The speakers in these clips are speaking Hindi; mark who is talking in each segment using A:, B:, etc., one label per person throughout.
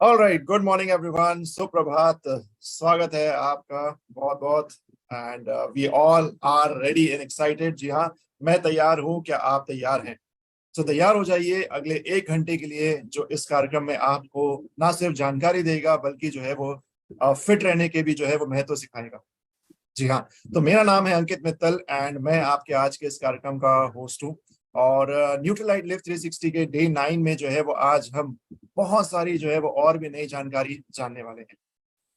A: All right, good morning everyone, सुप्रभात। स्वागत है आपका बहुत बहुत। And we all are ready and excited. जी हाँ, मैं तैयार हूँ। क्या आप तैयार हैं? तो तैयार हो जाइए अगले 1 घंटे के लिए, जो इस कार्यक्रम में आपको ना सिर्फ जानकारी देगा बल्कि जो है वो फिट रहने के भी जो है वो महत्व सिखाएगा। जी हाँ, तो मेरा नाम है अंकित मित्तल एंड मैं आपके आज के इस कार्यक्रम का होस्ट हूँ। और न्यूट्रीलाइट लिव 360 के डे 9 में जो है वो आज हम बहुत सारी जो है वो और भी नई जानकारी जानने वाले हैं।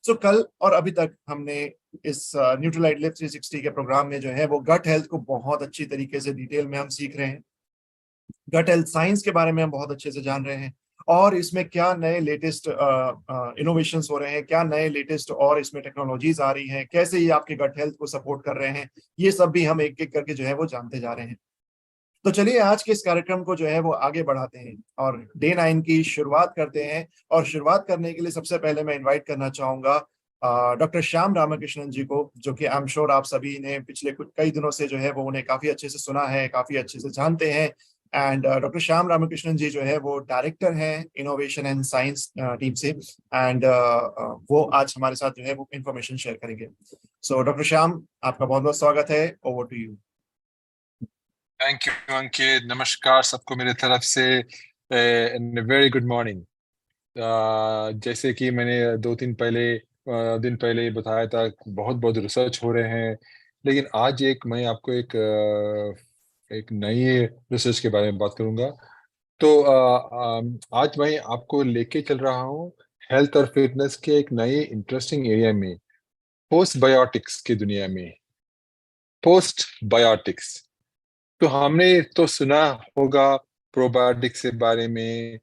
A: सो कल और अभी तक हमने इस न्यूट्रीलाइट लिव 360 के प्रोग्राम में जो है वो गट हेल्थ को बहुत अच्छी तरीके से डिटेल में हम सीख रहे हैं। गट हेल्थ साइंस के बारे में हम बहुत अच्छे से जान रहे हैं और इसमें क्या नए लेटेस्ट इनोवेशंस हो रहे हैं, क्या नए लेटेस्ट और इसमें टेक्नोलॉजीज आ रही हैं, कैसे ये आपके गट हेल्थ को सपोर्ट कर रहे हैं, ये सब भी हम एक एक करके जो है वो जानते जा रहे हैं। तो चलिए आज के इस कार्यक्रम को जो है वो आगे बढ़ाते हैं और डे 9 की शुरुआत करते हैं। और शुरुआत करने के लिए सबसे पहले मैं इनवाइट करना चाहूंगा डॉक्टर श्याम रामकृष्णन जी को, जो कि आई एम श्योर आप सभी ने पिछले कुछ कई दिनों से जो है वो उन्हें काफी अच्छे से सुना है, काफी अच्छे से जानते हैं। एंड डॉक्टर श्याम रामकृष्णन जी जो है वो डायरेक्टर हैं इनोवेशन एंड साइंस टीम से। एंड वो आज हमारे साथ जो है वो इंफॉर्मेशन शेयर करेंगे। सो डॉक्टर श्याम, आपका बहुत बहुत स्वागत है। Over to you.
B: Thank you Ankit. नमस्कार सबको मेरे तरफ से। Very good morning. जैसे कि मैंने दो तीन दिन पहले बताया था, बहुत बहुत रिसर्च हो रहे हैं। लेकिन आज मैं आपको एक नई रिसर्च के बारे में बात करूंगा। तो आज मैं आपको लेके चल रहा हूँ हेल्थ और फिटनेस के एक नए इंटरेस्टिंग एरिया में, पोस्ट बायोटिक्स की दुनिया में। पोस्ट बायोटिक्स तो हमने तो सुना होगा प्रोबायोटिक्स के बारे में।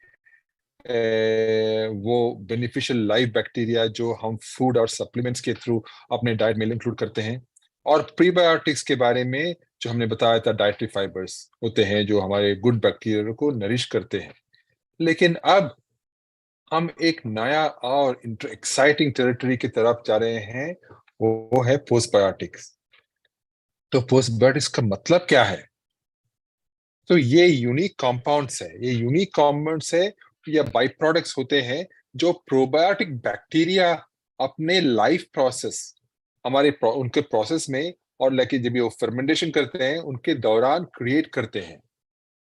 B: वो बेनिफिशियल लाइव बैक्टीरिया जो हम फूड और सप्लीमेंट्स के थ्रू अपने डाइट में इंक्लूड करते हैं। और प्रीबायोटिक्स के बारे में जो हमने बताया था, डाइटरी फाइबर्स होते हैं जो हमारे गुड बैक्टीरिया को नरिश करते हैं। लेकिन अब हम एक नया और एक्साइटिंग टेरिटरी की तरफ जा रहे हैं, वो है पोस्टबायोटिक्स। तो पोस्टबायोटिक्स का मतलब क्या है? तो ये यूनिक कॉम्पाउंड्स है या बाई प्रोडक्ट्स होते हैं जो प्रोबायोटिक बैक्टीरिया अपने लाइफ प्रोसेस, उनके प्रोसेस में, और लेके जब ये फर्मेंटेशन करते हैं उनके दौरान क्रिएट करते हैं।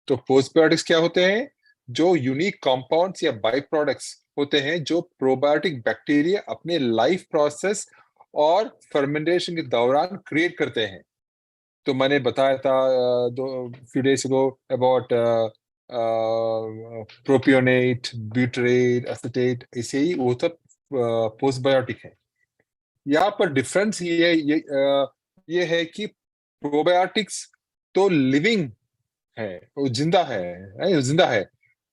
B: तो पोस्टबायोटिक्स क्या होते हैं? जो यूनिक कंपाउंड्स या बाई प्रोडक्ट्स होते हैं जो प्रोबायोटिक बैक्टीरिया अपने लाइफ प्रोसेस और फर्मेंटेशन के दौरान क्रिएट करते हैं। तो मैंने बताया था दो few days ago about propionate, butyrate, acetate, ऐसे ही वो सब पोस्टबायोटिक है। यहाँ पर डिफरेंस ये है कि प्रोबायोटिक्स तो लिविंग है, वो जिंदा है, वो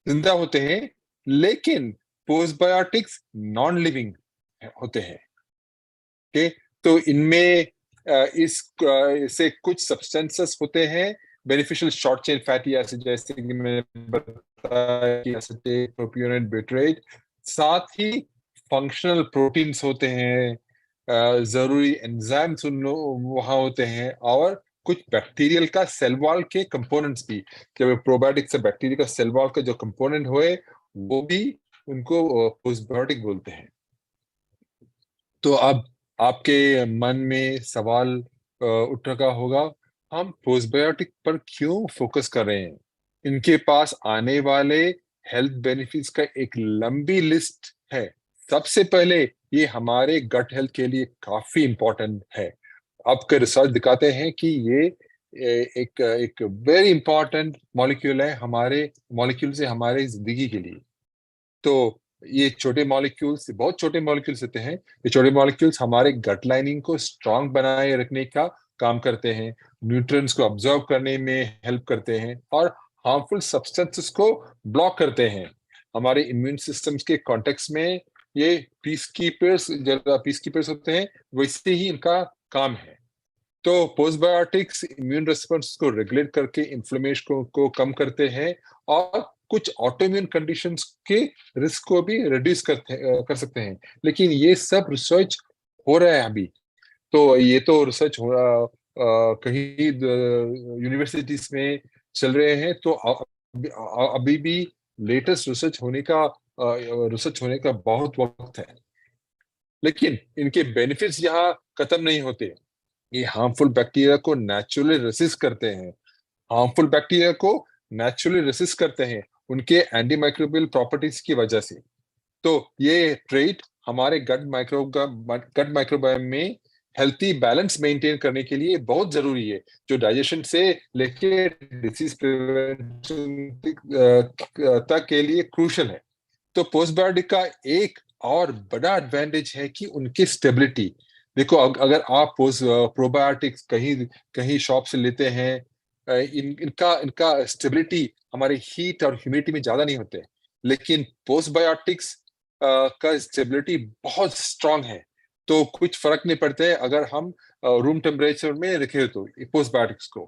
B: जिंदा होते हैं। लेकिन पोस्टबायोटिक्स नॉन लिविंग होते हैं। ओके, तो इनमें इससे कुछ सब्सटेंसेस होते हैं beneficial short chain fatty acid, जैसे कि मैंने बताया कि एसीटेट, प्रोपियोनेट, ब्यूटरेट। साथ ही फंक्शनल प्रोटीन्स होते हैं, जरूरी एंजाइम्स वहां होते हैं, और कुछ बैक्टीरियल का सेल वॉल के कंपोनेंट्स भी। जब प्रोबायोटिक से बैक्टीरिया का सेल वॉल का जो कंपोनेंट होए, वो भी उनको पोस्टबायोटिक बोलते हैं। तो अब आपके मन में सवाल उठ रहा होगा, हम पोस्टबायोटिक पर क्यों फोकस कर रहे हैं? इनके पास आने वाले हेल्थ बेनिफिट्स का एक लंबी लिस्ट है। सबसे पहले, ये हमारे गट हेल्थ के लिए काफी इंपॉर्टेंट है। आपके रिसर्च दिखाते हैं कि ये एक एक वेरी इंपॉर्टेंट मॉलिक्यूल है, हमारे मॉलिक्यूल से हमारे जिंदगी के लिए। तो ये छोटे मॉलिक्यूल्स, बहुत छोटे मॉलिक्यूल्स होते हैं। ये छोटे मॉलिक्यूल्स हमारे गट लाइनिंग को स्ट्रांग बनाए रखने का काम करते हैं, न्यूट्रिएंट्स को ऑब्जर्व करने में हेल्प करते हैं, और हार्मफुल सब्सटेंसेस को ब्लॉक करते हैं। हमारे इम्यून सिस्टम्स के कॉन्टेक्स्ट में ये पीस कीपर्स होते हैं, वैसे ही इनका काम है। तो पोस्टबायोटिक्स इम्यून रिस्पॉन्स को रेगुलेट करके इन्फ्लेमेशन को कम करते हैं, और कुछ ऑटोइम्यून कंडीशंस के रिस्क को भी रिड्यूस कर सकते हैं। लेकिन ये सब रिसर्च हो रहा है अभी। तो ये तो रिसर्च हो रहा कहीं यूनिवर्सिटीज में चल रहे हैं। तो अभी भी लेटेस्ट रिसर्च होने का रिसर्च होने का बहुत वक्त है, लेकिन इनके बेनिफिट्स यहाँ खत्म नहीं होते। ये हार्मफुल बैक्टीरिया को नेचुरली रेसिस्ट करते हैं, हार्मफुल बैक्टीरिया को नेचुरली रेसिस्ट करते हैं उनके एंटीमाइक्रोबियल प्रॉपर्टीज की वजह से। तो ये ट्रेट हमारे गट माइक्रोबायोम में हेल्थी बैलेंस मेंटेन करने के लिए बहुत जरूरी है, जो डाइजेशन से लेके डिसीज प्रिवेंशन तक के लिए क्रूशियल है। तो पोस्टबायोटिक का एक और बड़ा एडवांटेज है कि उनकी स्टेबिलिटी। देखो, अगर आप प्रोबायोटिक्स कहीं कहीं शॉप से लेते हैं, इनका इनका स्टेबिलिटी हमारे हीट और ह्यूमिडिटी में ज्यादा नहीं होते, लेकिन पोस्टबायोटिक्स का स्टेबिलिटी बहुत स्ट्रांग है। तो कुछ फर्क नहीं पड़ता है अगर हम रूम टेम्परेचर में रखे तो पोस्टबायोटिक्स को।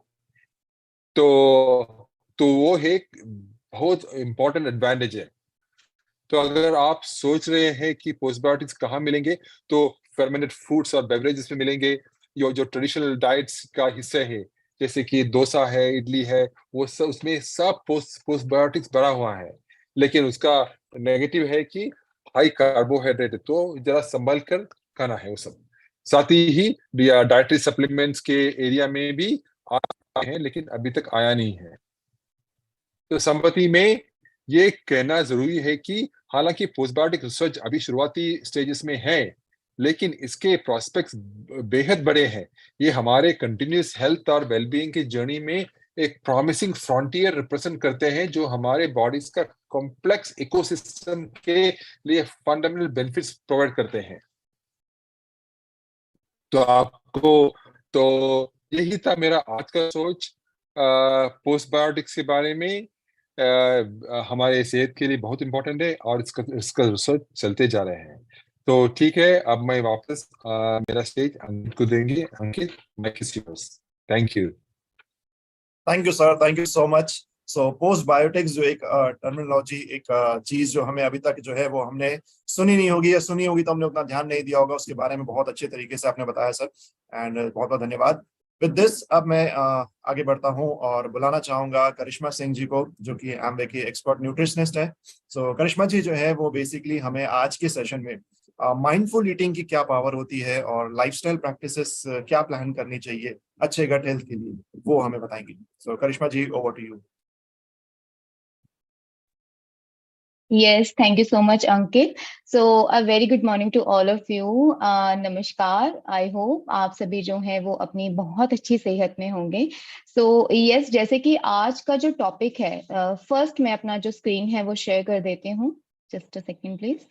B: तो वो एक बहुत इंपॉर्टेंट एडवांटेज है। तो अगर आप सोच रहे हैं कि पोस्टबायोटिक्स कहाँ मिलेंगे, तो फर्मेंटेड फूड्स और बेवरेजेस में मिलेंगे। जो ट्रेडिशनल डाइट्स का हिस्सा है, जैसे कि डोसा है, इडली है, वो सब, उसमें सब पोस्टबायोटिक्स भरा हुआ है। लेकिन उसका नेगेटिव है कि हाई कार्बोहाइड्रेट, तो जरा संभल कर खाना है वो सब। साथ ही डाइटरी सप्लीमेंट्स के एरिया में भी आए हैं, लेकिन अभी तक आया नहीं है। तो संपत्ति में ये कहना जरूरी है कि हालांकि पोस्टबायोटिक रिसर्च अभी शुरुआती स्टेजेस में है, लेकिन इसके प्रोस्पेक्ट्स बेहद बड़े हैं। ये हमारे कंटिन्यूस हेल्थ और वेलबीइंग की जर्नी में एक प्रॉमिसिंग फ्रंटियर रिप्रेजेंट करते हैं, जो हमारे बॉडीज का कॉम्प्लेक्स इकोसिस्टम के लिए फंडामेंटल बेनिफिट्स प्रोवाइड करते हैं। तो आपको तो यही था मेरा आज का सोच पोस्टबायोटिक्स के बारे में। हमारे सेहत के लिए बहुत इंपॉर्टेंट है और इसका रिसर्च चलते जा रहे हैं। तो ठीक है, अब मैं वापस मेरा स्टेज अंकित को देंगे। अंकित, मैं किसी thank you.
A: Thank you sir, thank you so much. So post biotics जो एक टर्मिनोलॉजी, एक चीज जो हमें अभी तक जो है वो हमने सुनी नहीं होगी, या सुनी होगी तो हमने उतना ध्यान नहीं दिया होगा, उसके बारे में बहुत अच्छे तरीके से आपने बताया सर, एंड बहुत बहुत धन्यवाद। विद दिस अब मैं आगे बढ़ता हूं और बुलाना चाहूंगा करिश्मा सिंह जी को, जो कि एम्वे की एक्सपर्ट न्यूट्रिशनिस्ट है। सो करिश्मा जी जो है वो बेसिकली हमें आज के सेशन में माइंडफुल ईटिंग की क्या पावर होती है और लाइफस्टाइल प्रैक्टिसेस क्या प्लान करनी चाहिए अच्छे गट हेल्थ के लिए, वो हमें बताएंगी। So Karishma ji, over to you.
C: Yes, thank you so much, Ankit. So, a very good morning to all of you. नमस्कार। I hope आप सभी जो हैं वो अपनी बहुत अच्छी सेहत में होंगे। So, yes, जैसे कि आज का जो टॉपिक है, फर्स्ट मैं अपना जो स्क्रीन है वो शेयर कर देती हूँ। Just a second, please.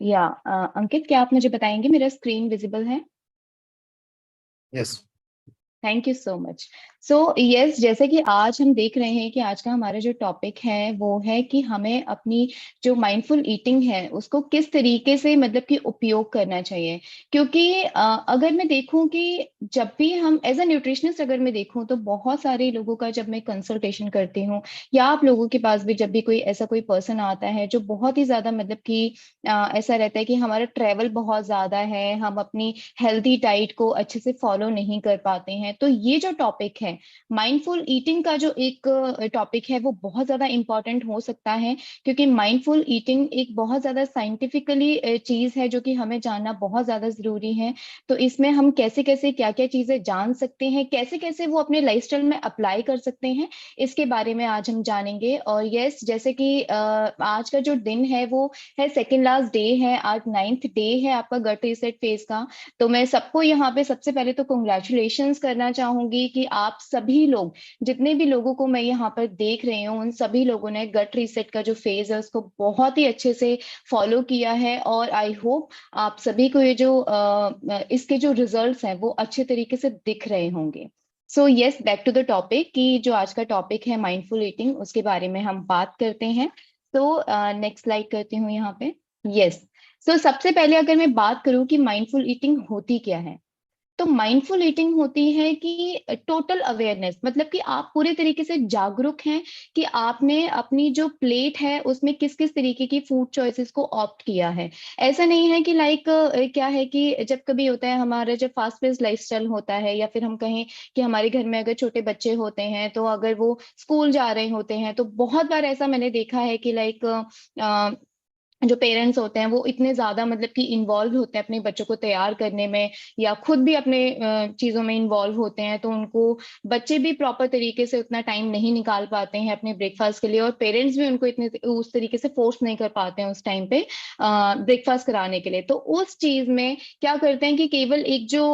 C: या अंकित, क्या आप मुझे बताएंगे मेरा स्क्रीन विजिबल है?
A: Yes.
C: Thank you so much. So yes, जैसे कि आज हम देख रहे हैं कि आज का हमारा जो टॉपिक है वो है कि हमें अपनी जो माइंडफुल ईटिंग है उसको किस तरीके से मतलब कि उपयोग करना चाहिए। क्योंकि अगर मैं देखूं कि जब भी हम एज अ न्यूट्रिशनिस्ट अगर मैं देखूं तो बहुत सारे लोगों का जब मैं कंसल्टेशन करती हूँ, या आप लोगों के पास भी जब भी कोई ऐसा कोई पर्सन आता है जो बहुत ही ज्यादा मतलब कि ऐसा रहता है कि हमारा ट्रैवल बहुत ज्यादा है, हम अपनी हेल्दी डाइट को अच्छे से फॉलो नहीं कर पाते हैं, तो ये जो टॉपिक है माइंडफुल ईटिंग का जो एक टॉपिक है वो बहुत ज्यादा इंपॉर्टेंट हो सकता है। क्योंकि माइंडफुल ईटिंग एक बहुत ज्यादा साइंटिफिकली चीज है जो कि हमें जानना बहुत ज्यादा जरूरी है। तो इसमें हम कैसे कैसे क्या क्या चीजें जान सकते हैं, कैसे कैसे वो अपने लाइफस्टाइल में अप्लाई कर सकते हैं, इसके बारे में आज हम जानेंगे। और यस, जैसे कि आज का जो दिन है वो है सेकेंड लास्ट डे है, आज 9th डे है आपका गट रीसेट फेज का। तो मैं सबको यहाँ पे सबसे पहले तो कॉन्ग्रेचुलेशंस करना चाहूंगी कि आप सभी लोग, जितने भी लोगों को मैं यहाँ पर देख रही हूँ, उन सभी लोगों ने गट रीसेट का जो फेज है उसको बहुत ही अच्छे से फॉलो किया है। और आई होप आप सभी को ये जो इसके जो रिजल्ट्स हैं वो अच्छे तरीके से दिख रहे होंगे। So yes, back to the topic कि जो आज का टॉपिक है माइंडफुल ईटिंग, उसके बारे में हम बात करते हैं। तो नेक्स्ट स्लाइड करती हूँ यहाँ पे। यस, सो सबसे पहले अगर मैं बात करूं कि माइंडफुल ईटिंग होती क्या है, तो माइंडफुल ईटिंग होती है कि टोटल अवेयरनेस, मतलब कि आप पूरे तरीके से जागरूक हैं कि आपने अपनी जो प्लेट है उसमें किस किस तरीके की फूड चॉइसेस को ऑप्ट किया है। ऐसा नहीं है कि लाइक क्या है कि जब कभी होता है हमारा जब फास्ट पेस्ड लाइफस्टाइल होता है, या फिर हम कहें कि हमारे घर में अगर छोटे बच्चे होते हैं तो अगर वो स्कूल जा रहे होते हैं तो बहुत बार ऐसा मैंने देखा है कि लाइक जो पेरेंट्स होते हैं वो इतने ज्यादा मतलब कि इन्वॉल्व होते हैं अपने बच्चों को तैयार करने में, या खुद भी अपने चीजों में इन्वॉल्व होते हैं, तो उनको बच्चे भी प्रॉपर तरीके से उतना टाइम नहीं निकाल पाते हैं अपने ब्रेकफास्ट के लिए, और पेरेंट्स भी उनको इतने उस तरीके से फोर्स नहीं कर पाते हैं उस टाइम पे ब्रेकफास्ट कराने के लिए। तो उस चीज में क्या करते हैं कि केवल एक जो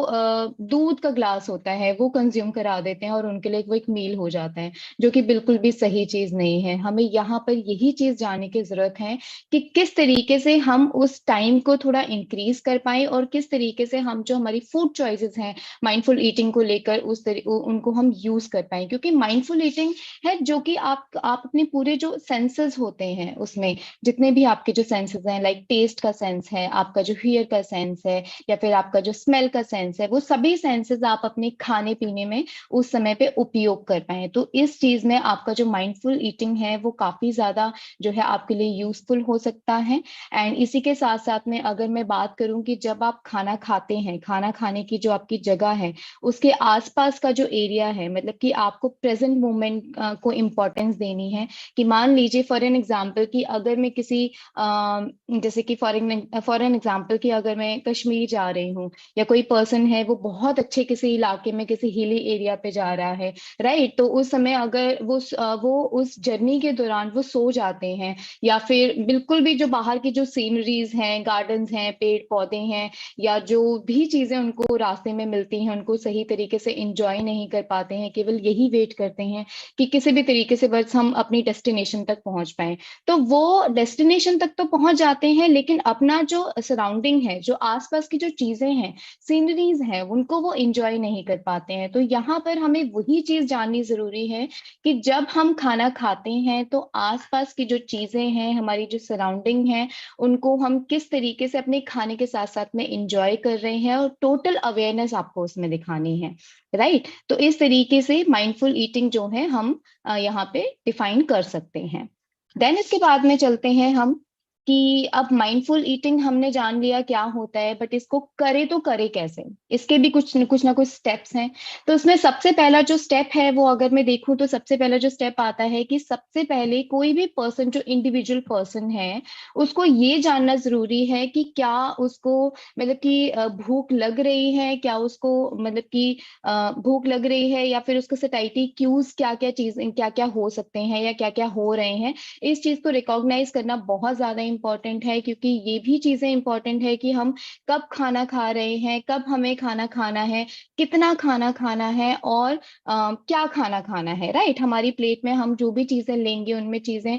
C: दूध का ग्लास होता है वो कंज्यूम करा देते हैं और उनके लिए वो एक मील हो जाता है, जो कि बिल्कुल भी सही चीज नहीं है। हमें यहाँ पर यही चीज जानने की जरूरत है कि किस तरीके से हम उस टाइम को थोड़ा इंक्रीज कर पाए, और किस तरीके से हम जो हमारी फूड चॉइसेस हैं माइंडफुल ईटिंग को लेकर उनको हम यूज कर पाए। क्योंकि माइंडफुल ईटिंग है जो कि आप अपने पूरे जो सेंसेस होते हैं उसमें, जितने भी आपके जो सेंसेस हैं, लाइक टेस्ट का सेंस है, आपका जो हियर का सेंस है, या फिर आपका जो स्मेल का सेंस है, वो सभी सेंसेस आप अपने खाने पीने में उस समय पे उपयोग कर पाए। तो इस चीज में आपका जो माइंडफुल ईटिंग है वो काफी ज्यादा जो है आपके लिए यूजफुल हो सकता है। एंड इसी के साथ साथ में अगर मैं बात करूं कि जब आप खाना खाते हैं, खाना खाने की जो आपकी जगह है उसके आसपास का जो एरिया है, मतलब कि आपको प्रेजेंट मोमेंट को इम्पोर्टेंस देनी है। कि मान लीजिए फॉर एन एग्जांपल कि अगर मैं किसी जैसे कि फॉर एन एग्जांपल कि अगर मैं कश्मीर जा रही हूँ, या कोई पर्सन है वो बहुत अच्छे किसी इलाके में किसी हिली एरिया पे जा रहा है, राइट, तो उस समय अगर वो उस जर्नी के दौरान वो सो जाते हैं, या फिर बिल्कुल भी जो बाहर की जो सीनरीज हैं, गार्डन्स हैं, पेड़ पौधे हैं, या जो भी चीजें उनको रास्ते में मिलती हैं उनको सही तरीके से एंजॉय नहीं कर पाते हैं, केवल यही वेट करते हैं कि किसी भी तरीके से बस हम अपनी डेस्टिनेशन तक पहुंच पाए। तो वो डेस्टिनेशन तक तो पहुंच जाते हैं, लेकिन अपना जो सराउंडिंग है, जो आसपास की जो चीजें हैं, सीनरीज हैं, उनको वो एंजॉय नहीं कर पाते हैं। तो यहाँ पर हमें वही चीज जाननी जरूरी है कि जब हम खाना खाते हैं तो आसपास की जो चीजें हैं, हमारी जो सराउंडिंग है, उनको हम किस तरीके से अपने खाने के साथ साथ में एंजॉय कर रहे हैं, और टोटल अवेयरनेस आपको उसमें दिखानी है, राइट। तो इस तरीके से माइंडफुल ईटिंग जो है हम यहाँ पे डिफाइन कर सकते हैं। देन इसके बाद में चलते हैं हम कि अब माइंडफुल ईटिंग हमने जान लिया क्या होता है, बट इसको करे तो करे कैसे, इसके भी कुछ ना कुछ स्टेप्स हैं। तो उसमें सबसे पहला जो स्टेप है वो अगर मैं देखूं तो सबसे पहला जो स्टेप आता है कि सबसे पहले कोई भी पर्सन जो इंडिविजुअल पर्सन है उसको ये जानना जरूरी है कि क्या उसको मतलब कि भूख लग रही है, क्या उसको मतलब कि भूख लग रही है, या फिर उसको सटाइटी क्यूज क्या क्या चीजें क्या क्या हो सकते हैं या क्या क्या हो रहे हैं। इस चीज को रिकॉग्नाइज करना बहुत ज्यादा इंपॉर्टेंट है, क्योंकि ये भी चीजें इंपॉर्टेंट है कि हम कब खाना खा रहे हैं, कब हमें खाना खाना है, कितना खाना खाना है, और क्या खाना खाना है, राइट। हमारी प्लेट में हम जो भी चीजें लेंगे उनमें चीजें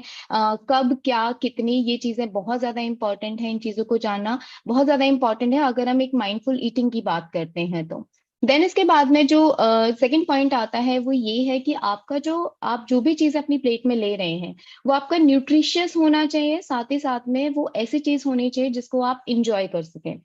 C: कब क्या कितनी, ये चीजें बहुत ज्यादा इंपॉर्टेंट है। इन चीजों को जानना बहुत ज्यादा इंपॉर्टेंट है अगर हम एक माइंडफुल ईटिंग की बात करते हैं तो। देन इसके बाद में जो सेकंड पॉइंट आता है वो ये है कि आप जो भी चीज अपनी प्लेट में ले रहे हैं वो आपका न्यूट्रिशियस होना चाहिए, साथ ही साथ में वो ऐसी चीज होनी चाहिए जिसको आप इंजॉय कर सकें।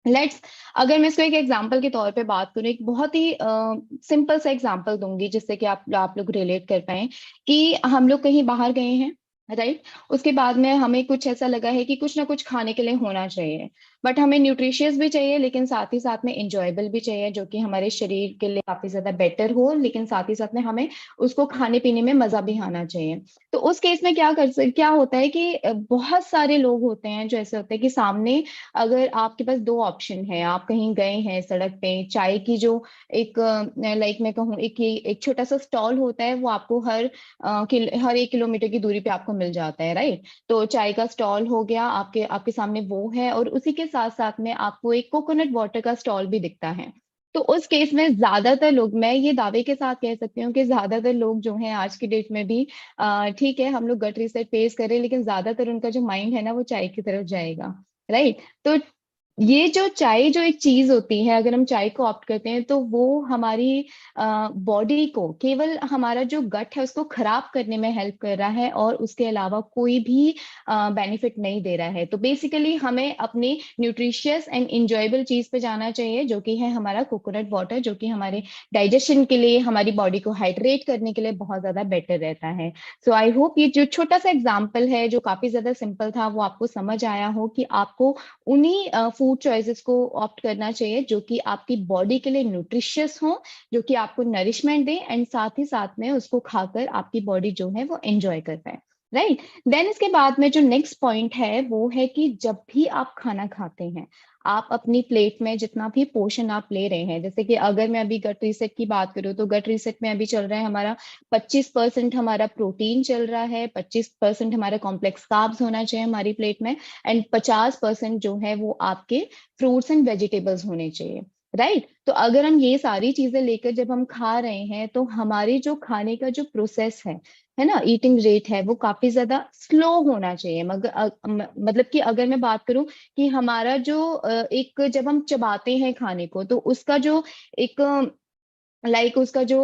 C: लेट्स अगर मैं इसको एक एग्जांपल के तौर पे बात करूं, एक बहुत ही सिंपल सा एग्जांपल दूंगी जिससे कि आप लोग रिलेट कर पाए कि हम लोग कहीं बाहर गए हैं, राइट। उसके बाद में हमें कुछ ऐसा लगा है कि कुछ ना कुछ खाने के लिए होना चाहिए, बट हमें न्यूट्रिशियस भी चाहिए लेकिन साथ ही साथ में इंजॉयबल भी चाहिए, जो कि हमारे शरीर के लिए काफी ज्यादा बेटर हो, लेकिन साथ ही साथ में हमें उसको खाने पीने में मजा भी आना चाहिए। तो उस केस में क्या होता है कि बहुत सारे लोग होते हैं जो ऐसे होते हैं कि सामने अगर आपके पास दो ऑप्शन है, आप कहीं गए हैं सड़क पे, चाय की जो एक लाइक मैं कहूँ एक छोटा सा स्टॉल होता है वो आपको हर 1 किलोमीटर की दूरी पे आपको मिल जाता है, राइट। तो चाय का स्टॉल हो गया, आपके आपके सामने वो है, और उसी के साथ साथ में आपको एक कोकोनट वाटर का स्टॉल भी दिखता है। तो उस केस में ज्यादातर लोग, मैं ये दावे के साथ कह सकती हूँ कि ज्यादातर लोग जो हैं आज की डेट में भी ठीक है हम लोग गट रीसेट फेस करें, लेकिन ज्यादातर उनका जो माइंड है ना वो चाय की तरफ जाएगा, राइट। तो ये जो चाय जो एक चीज होती है, अगर हम चाय को ऑप्ट करते हैं तो वो हमारी बॉडी को, केवल हमारा जो गट है उसको खराब करने में हेल्प कर रहा है, और उसके अलावा कोई भी बेनिफिट नहीं दे रहा है। तो बेसिकली हमें अपनी न्यूट्रिशियस एंड इंजॉयबल चीज पे जाना चाहिए, जो कि है हमारा कोकोनट वाटर, जो कि हमारे डाइजेशन के लिए, हमारी बॉडी को हाइड्रेट करने के लिए बहुत ज्यादा बेटर रहता है। सो आई होप ये जो छोटा सा एग्जाम्पल है, जो काफी ज्यादा सिंपल था, वो आपको समझ आया हो कि आपको उन्हीं फूड चॉइसेस को ऑप्ट करना चाहिए जो कि आपकी बॉडी के लिए न्यूट्रिशियस हो, जो कि आपको नरिशमेंट दे, एंड साथ ही साथ में उसको खाकर आपकी बॉडी जो है वो एंजॉय कर पाए। राइट। देन इसके बाद में जो नेक्स्ट पॉइंट है वो है कि जब भी आप खाना खाते हैं, आप अपनी प्लेट में जितना भी पोर्शन आप ले रहे हैं, जैसे कि अगर मैं अभी गट रीसेट की बात करूँ तो गट रीसेट में अभी चल रहा है हमारा 25% हमारा प्रोटीन चल रहा है, 25% हमारा कॉम्प्लेक्स कार्ब्स होना चाहिए हमारी प्लेट में, एंड 50% जो है वो आपके फ्रूट्स एंड वेजिटेबल्स होने चाहिए। राइट। तो अगर हम ये सारी चीजें लेकर जब हम खा रहे हैं, तो हमारी जो खाने का जो प्रोसेस है ना, ईटिंग रेट है, वो काफी ज्यादा स्लो होना चाहिए। मगर मतलब कि अगर मैं बात करूं कि हमारा जो एक जब हम चबाते हैं खाने को, तो उसका जो एक उसका जो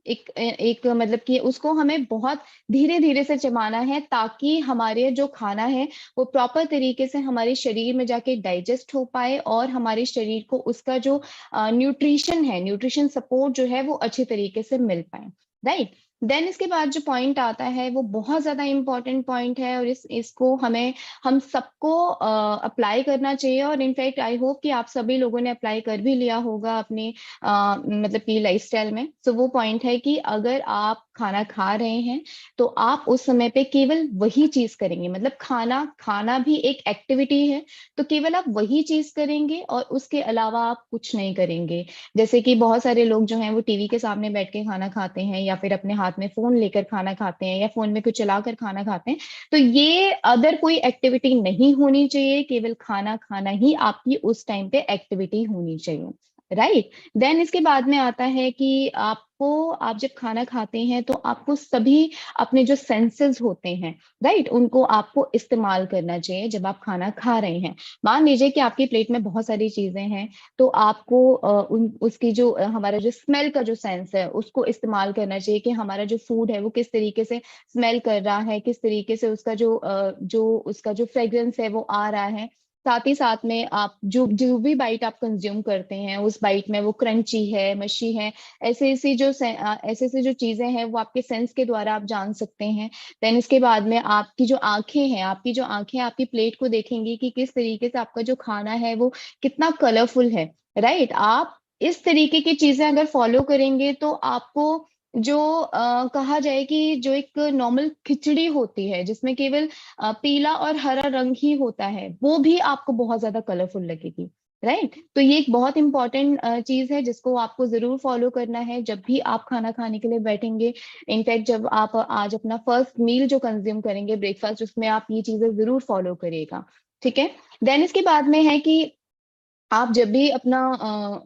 C: एक एक मतलब कि उसको हमें बहुत धीरे धीरे से चबाना है, ताकि हमारे जो खाना है वो प्रॉपर तरीके से हमारे शरीर में जाके डाइजेस्ट हो पाए, और हमारे शरीर को उसका जो न्यूट्रिशन है, न्यूट्रिशन सपोर्ट जो है वो अच्छे तरीके से मिल पाए। राइट। देन इसके बाद जो पॉइंट आता है वो बहुत ज्यादा इंपॉर्टेंट पॉइंट है, और इसको हम सबको अप्लाई करना चाहिए, और इनफैक्ट आई होप कि आप सभी लोगों ने अप्लाई कर भी लिया होगा अपने मतलब कि लाइफस्टाइल में। तो वो पॉइंट है कि अगर आप खाना खा रहे हैं, तो आप उस समय पे केवल वही चीज करेंगे, मतलब खाना खाना भी एक एक्टिविटी है, तो केवल आप वही चीज करेंगे और उसके अलावा आप कुछ नहीं करेंगे। जैसे कि बहुत सारे लोग जो हैं वो टीवी के सामने बैठ के खाना खाते हैं, या फिर अपने हाथ में फोन लेकर खाना खाते हैं, या फोन में कुछ चलाकर खाना खाते हैं। तो ये अदर कोई एक्टिविटी नहीं होनी चाहिए, केवल खाना खाना ही आपकी उस टाइम पे एक्टिविटी होनी चाहिए। राइट। देन इसके बाद में आता है कि आप जब खाना खाते हैं तो आपको सभी अपने जो सेंसेस होते हैं, राइट, उनको आपको इस्तेमाल करना चाहिए जब आप खाना खा रहे हैं। मान लीजिए कि आपकी प्लेट में बहुत सारी चीजें हैं, तो आपको उसकी जो हमारा जो स्मेल का जो सेंस है उसको इस्तेमाल करना चाहिए, कि हमारा जो फूड है वो किस तरीके से स्मेल कर रहा है, किस तरीके से उसका जो फ्रेग्रेंस है वो आ रहा है। साथ ही साथ में आप जो जो भी बाइट आप कंज्यूम करते हैं, उस बाइट में वो क्रंची है, मशी है, ऐसे ऐसी जो चीजें हैं वो आपके सेंस के द्वारा आप जान सकते हैं। देन इसके बाद में आपकी जो आंखें आपकी प्लेट को देखेंगी कि किस तरीके से आपका जो खाना है वो कितना कलरफुल है। राइट। आप इस तरीके की चीजें अगर फॉलो करेंगे, तो आपको जो कहा जाए कि जो एक नॉर्मल खिचड़ी होती है जिसमें केवल पीला और हरा रंग ही होता है, वो भी आपको बहुत ज्यादा कलरफुल लगेगी। राइट। तो ये एक बहुत इंपॉर्टेंट चीज है जिसको आपको जरूर फॉलो करना है जब भी आप खाना खाने के लिए बैठेंगे। इनफैक्ट जब आप आज अपना फर्स्ट मील जो कंज्यूम करेंगे, ब्रेकफास्ट, उसमें आप ये चीजें जरूर फॉलो करिएगा। ठीक है। देन इसके बाद में है कि आप जब भी अपना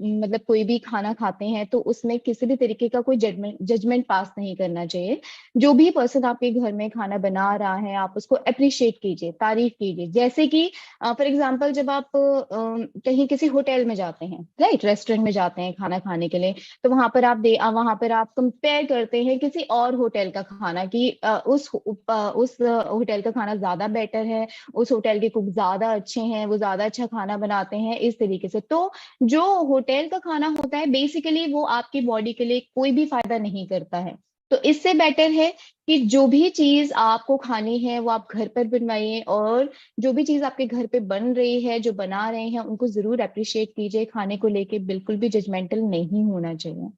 C: मतलब कोई भी खाना खाते हैं, तो उसमें किसी भी तरीके का कोई जजमेंट पास नहीं करना चाहिए। जो भी पर्सन आपके घर में खाना बना रहा है, आप उसको अप्रिशिएट कीजिए, तारीफ कीजिए। जैसे कि फॉर एग्जांपल जब आप कहीं किसी होटल में जाते हैं, राइट, रेस्टोरेंट में जाते हैं खाना खाने के लिए, तो वहां पर आप कंपेयर करते हैं किसी और होटल का खाना, कि उस होटल का खाना ज्यादा बेटर है, उस होटल के कुक ज्यादा अच्छे हैं, वो ज्यादा अच्छा खाना बनाते हैं, इस तरीके से। तो जो होटल का खाना होता है, बेसिकली वो आपकी बॉडी के लिए कोई भी फायदा नहीं करता है। तो इससे बेटर है कि जो भी चीज आपको खानी है वो आप घर पर बनवाइए, और जो भी चीज आपके घर पे बन रही है, जो बना रहे हैं, उनको जरूर अप्रिशिएट कीजिए। खाने को लेके बिल्कुल भी जजमेंटल नहीं होना चाहिए।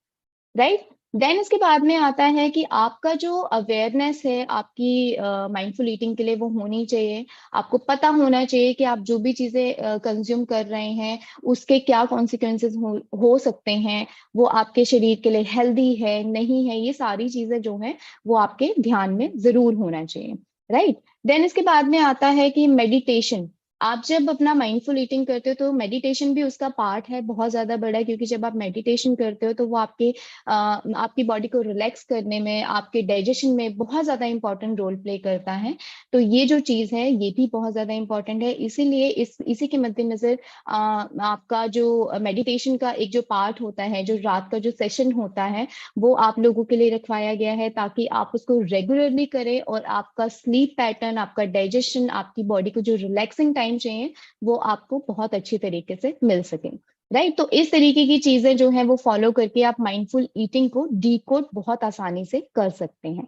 C: राइट। देन इसके बाद में आता है कि आपका जो अवेयरनेस है आपकी माइंडफुल ईटिंग के लिए, वो होनी चाहिए। आपको पता होना चाहिए कि आप जो भी चीजें कंज्यूम कर रहे हैं उसके क्या कॉन्सिक्वेंसेस हो सकते हैं, वो आपके शरीर के लिए हेल्दी है नहीं है, ये सारी चीजें जो हैं वो आपके ध्यान में जरूर होना चाहिए। राइट। देन इसके बाद में आता है कि मेडिटेशन। आप जब अपना माइंडफुल ईटिंग करते हो तो मेडिटेशन भी उसका पार्ट है, बहुत ज्यादा बड़ा है, क्योंकि जब आप मेडिटेशन करते हो तो वो आपकी बॉडी को रिलैक्स करने में, आपके डाइजेशन में बहुत ज्यादा इंपॉर्टेंट रोल प्ले करता है। तो ये जो चीज है ये भी बहुत ज्यादा इंपॉर्टेंट है, इसीलिए इसी के मद्देनजर आपका जो मेडिटेशन का एक जो पार्ट होता है, जो रात का जो सेशन होता है, वो आप लोगों के लिए रखवाया गया है ताकि आप उसको रेगुलरली करें और आपका स्लीप पैटर्न, आपका डाइजेशन, आपकी बॉडी को जो रिलैक्सिंग टाइम चाहिए वो आपको बहुत अच्छी तरीके से मिल सके। राइट, तो इस तरीके की चीजें जो है वो फॉलो करके आप माइंडफुल ईटिंग को डिकोड बहुत आसानी से कर सकते हैं।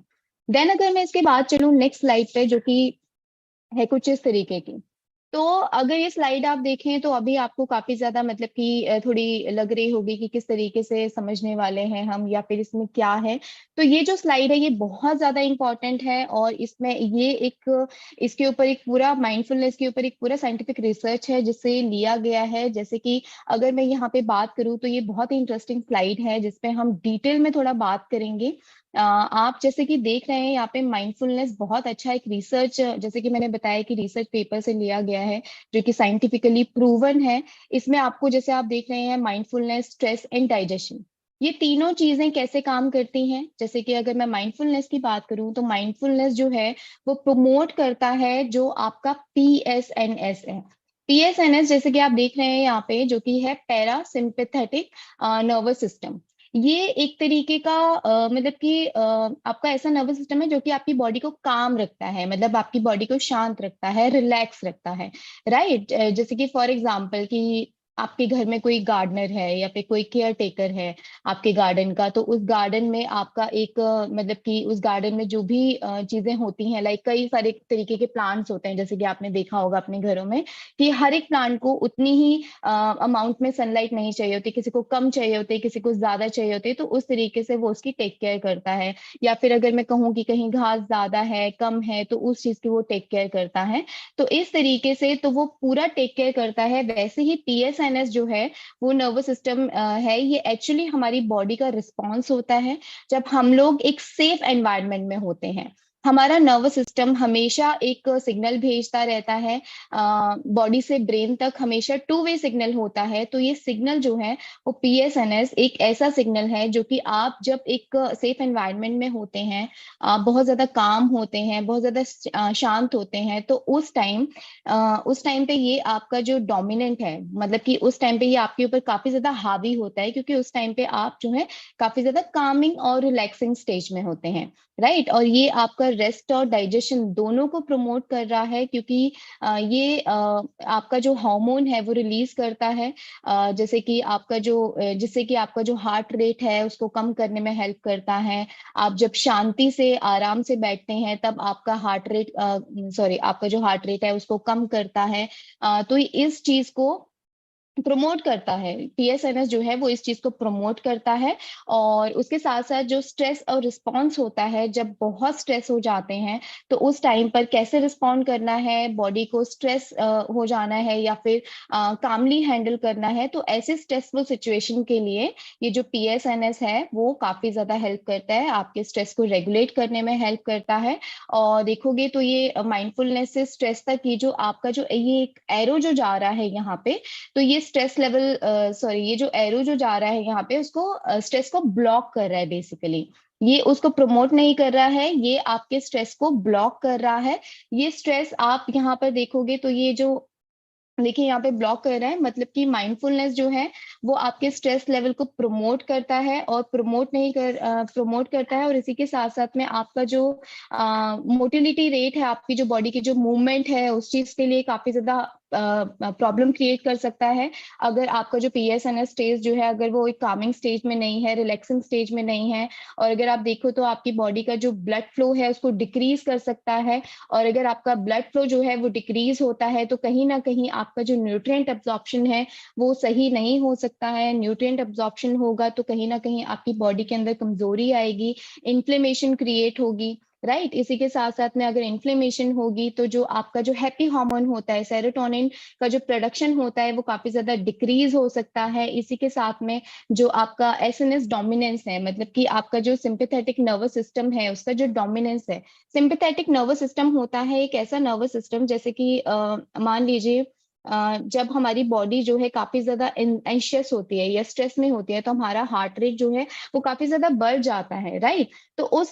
C: देन अगर मैं इसके बाद चलूं नेक्स्ट स्लाइड पे, जो कि है कुछ इस तरीके की। तो अगर ये स्लाइड आप देखें तो अभी आपको काफी ज्यादा मतलब कि थोड़ी लग रही होगी कि किस तरीके से समझने वाले हैं हम, या फिर इसमें क्या है। तो ये जो स्लाइड है ये बहुत ज्यादा इंपॉर्टेंट है, और इसमें ये एक इसके ऊपर एक पूरा माइंडफुलनेस के ऊपर एक पूरा साइंटिफिक रिसर्च है जिससे लिया गया है। जैसे कि अगर मैं यहाँ पे बात करूँ तो ये बहुत ही इंटरेस्टिंग स्लाइड है जिसपे हम डिटेल में थोड़ा बात करेंगे। आप जैसे कि देख रहे हैं यहाँ पे माइंडफुलनेस बहुत अच्छा एक रिसर्च, जैसे कि मैंने बताया कि रिसर्च पेपर से लिया गया है जो कि साइंटिफिकली प्रूवन है। इसमें आपको, जैसे आप देख रहे हैं, माइंडफुलनेस, स्ट्रेस एंड डाइजेशन, ये तीनों चीजें कैसे काम करती हैं। जैसे कि अगर मैं माइंडफुलनेस की बात करूं तो माइंडफुलनेस जो है वो प्रमोट करता है जो आपका PSNS है। PSNS जैसे कि आप देख रहे हैं यहाँ पे, जो कि है पैरा सिंपैथेटिक नर्वस सिस्टम। ये एक तरीके का मतलब कि आपका ऐसा नर्वस सिस्टम है जो कि आपकी बॉडी को काम रखता है, मतलब आपकी बॉडी को शांत रखता है, रिलैक्स रखता है। राइट, जैसे कि फॉर एग्जांपल कि आपके घर में कोई गार्डनर है या फिर कोई केयर टेकर है आपके गार्डन का, तो उस गार्डन में आपका एक मतलब कि उस गार्डन में जो भी चीजें होती हैं, लाइक कई सारे तरीके के प्लांट्स होते हैं, जैसे कि आपने देखा होगा अपने घरों में कि हर एक प्लांट को उतनी ही अमाउंट में सनलाइट नहीं चाहिए होती, किसी को कम चाहिए होती है, किसी को ज्यादा चाहिए होती है, तो उस तरीके से वो उसकी टेक केयर करता है। या फिर अगर मैं कहूँ कि कहीं घास ज्यादा है, कम है, तो उस चीज की वो टेक केयर करता है। तो इस तरीके से तो वो पूरा टेक केयर करता है। वैसे ही PSNS जो है वो नर्वस सिस्टम है, ये एक्चुअली हमारी बॉडी का रिस्पॉन्स होता है जब हम लोग एक सेफ एनवायरनमेंट में होते हैं। हमारा नर्वस सिस्टम हमेशा एक सिग्नल भेजता रहता है बॉडी से ब्रेन तक, हमेशा 2 वे सिग्नल होता है। तो ये सिग्नल जो है वो PSNS एक ऐसा सिग्नल है जो कि आप जब एक सेफ एनवायरनमेंट में होते हैं, आप बहुत ज्यादा काम होते हैं, बहुत ज्यादा शांत होते हैं, तो उस टाइम पे ये आपका जो डोमिनेंट है, मतलब कि उस टाइम पे ये आपके ऊपर काफी ज्यादा हावी होता है, क्योंकि उस टाइम पे आप जो है काफी ज्यादा कामिंग और रिलैक्सिंग स्टेज में होते हैं। राइट, और ये आपका रेस्ट और डाइजेशन दोनों को प्रमोट कर रहा है, क्योंकि ये आपका जो हार्मोन है वो रिलीज करता है, जिससे कि आपका जो हार्ट रेट है उसको कम करने में हेल्प करता है। आप जब शांति से आराम से बैठते हैं तब आपका जो हार्ट रेट है उसको कम करता है। तो इस चीज को प्रमोट करता है, PSNS जो है वो इस चीज को प्रमोट करता है। और उसके साथ साथ जो स्ट्रेस और रिस्पॉन्स होता है, जब बहुत स्ट्रेस हो जाते हैं तो उस टाइम पर कैसे रिस्पॉन्ड करना है, बॉडी को स्ट्रेस हो जाना है या फिर कामली हैंडल करना है, तो ऐसे स्ट्रेसफुल सिचुएशन के लिए ये जो PSNS है वो काफी ज्यादा हेल्प करता है, आपके स्ट्रेस को रेगुलेट करने में हेल्प करता है। और देखोगे तो ये माइंडफुलनेस से स्ट्रेस तक ये जो आपका जो ये एक एरो जो जा रहा है यहाँ पे, तो ये स्ट्रेस लेवल ये जो एरो जो जा रहा है यहाँ पे उसको स्ट्रेस को ब्लॉक कर रहा है बेसिकली। ये उसको प्रमोट नहीं कर रहा है, ये आपके स्ट्रेस को ब्लॉक कर रहा है। ये स्ट्रेस आप यहाँ पर देखोगे तो ये जो देखिए यहाँ पे ब्लॉक कर रहा है, मतलब कि माइंडफुलनेस जो है वो आपके स्ट्रेस लेवल को प्रमोट करता है, और प्रमोट करता है, और इसी के साथ साथ में आपका जो मोटिलिटी रेट है, आपकी जो बॉडी की जो मूवमेंट है उस चीज के लिए काफी ज्यादा प्रॉब्लम क्रिएट कर सकता है। अगर आपका जो PSNS स्टेज जो है अगर वो एक कामिंग स्टेज में नहीं है, रिलैक्सिंग स्टेज में नहीं है, और अगर आप देखो तो आपकी बॉडी का जो ब्लड फ्लो है उसको डिक्रीज कर सकता है। और अगर आपका ब्लड फ्लो जो है वो डिक्रीज होता है तो कहीं ना कहीं आपका जो न्यूट्रिएंट एब्जॉर्प्शन है वो सही नहीं हो सकता है। न्यूट्रिएंट एब्जॉर्प्शन होगा तो कहीं ना कहीं आपकी बॉडी के अंदर कमजोरी आएगी, इन्फ्लेमेशन क्रिएट होगी। राइट। इसी के साथ साथ में अगर इन्फ्लेमेशन होगी तो जो आपका जो हैप्पी हार्मोन होता है, सेरोटोनिन का जो प्रोडक्शन होता है वो काफी ज्यादा डिक्रीज हो सकता है। इसी के साथ में जो आपका एसएनएस डोमिनेंस है, मतलब कि आपका जो सिंपैथेटिक नर्वस सिस्टम है उसका जो डोमिनेंस है। सिंपैथेटिक नर्वस सिस्टम होता है एक ऐसा नर्वस सिस्टम, जैसे कि मान लीजिए जब हमारी बॉडी जो है काफी ज्यादा एंशियस होती है या स्ट्रेस में होती है तो हमारा हार्ट रेट जो है वो काफी ज्यादा बढ़ जाता है, राइट। तो उस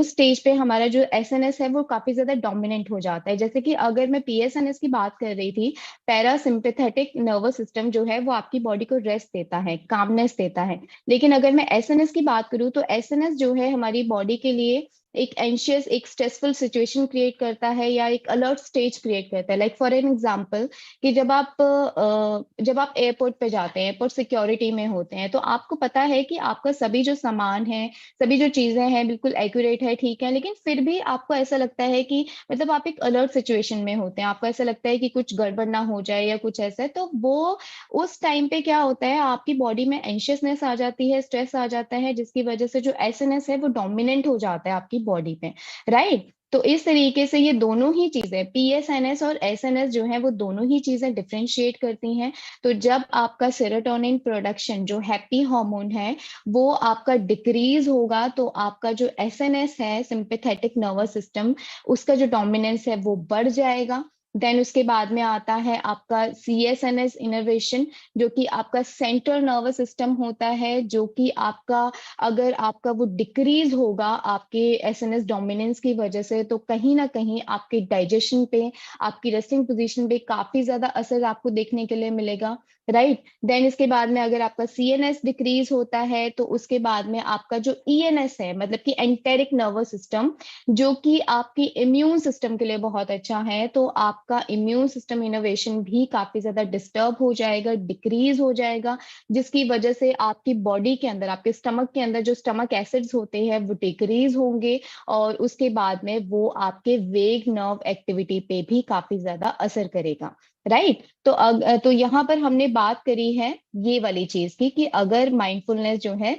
C: स्टेज पे हमारा जो एसएनएस है वो काफी ज्यादा डोमिनेंट हो जाता है। जैसे कि अगर मैं पीएसएनएस की बात कर रही थी, पैरासिम्पैथेटिक नर्वस सिस्टम जो है वो आपकी बॉडी को रेस्ट देता है, कामनेस देता है। लेकिन अगर मैं एसएनएस की बात करूँ तो एसएनएस जो है हमारी बॉडी के लिए एक एंशियस, एक स्ट्रेसफुल सिचुएशन क्रिएट करता है या एक अलर्ट स्टेज क्रिएट करता है। लाइक फॉर एन एग्जांपल कि जब आप एयरपोर्ट पे जाते हैं, एयरपोर्ट सिक्योरिटी में होते हैं, तो आपको पता है कि आपका सभी जो सामान है, सभी जो चीजें हैं बिल्कुल एक्यूरेट है, ठीक है, लेकिन फिर भी आपको ऐसा लगता है कि मतलब आप एक अलर्ट सिचुएशन में होते हैं, आपको ऐसा लगता है कि कुछ गड़बड़ ना हो जाए या कुछ ऐसा है। तो वो उस टाइम पे क्या होता है, आपकी बॉडी में एंशियसनेस आ जाती है, स्ट्रेस आ जाता है, जिसकी वजह से जो एसएनएस है वो डोमिनेंट हो जाता है आपकी बॉडी पे, राइट। तो इस तरीके से ये दोनों ही चीजें, पीएसएनएस और एसएनएस जो है वो दोनों ही चीजें डिफरेंशिएट करती हैं। तो जब आपका सेरोटोनिन प्रोडक्शन जो हैप्पी हार्मोन है वो आपका डिक्रीज होगा तो आपका जो एसएनएस है, सिंपैथेटिक नर्वस सिस्टम, उसका जो डोमिनेंस है वो बढ़ जाएगा। देन उसके बाद में आता है आपका सीएसएनएस इनर्वेशन, जो कि आपका सेंट्रल नर्वस सिस्टम होता है, जो कि आपका अगर आपका वो डिक्रीज होगा आपके एसएनएस डोमिनेंस की वजह से, तो कहीं ना कहीं आपके डाइजेशन पे, आपकी रेस्टिंग पोजीशन पे काफी ज्यादा असर आपको देखने के लिए मिलेगा, राइट। देन इसके बाद में अगर आपका सीएनएस डिक्रीज होता है तो उसके बाद में आपका जो ईएनएस है, मतलब कि एंटेरिक नर्वस सिस्टम, जो कि आपकी इम्यून सिस्टम के लिए बहुत अच्छा है, तो आपका इम्यून सिस्टम इनोवेशन भी काफी ज्यादा डिस्टर्ब हो जाएगा, डिक्रीज हो जाएगा, जिसकी वजह से आपकी बॉडी के अंदर, आपके स्टमक के अंदर जो स्टमक एसिड्स होते हैं वो डिक्रीज होंगे, और उसके बाद में वो आपके वेग नर्व एक्टिविटी पे भी काफी ज्यादा असर करेगा, राइट। तो यहाँ पर हमने बात करी है ये वाली चीज की कि अगर माइंडफुलनेस जो है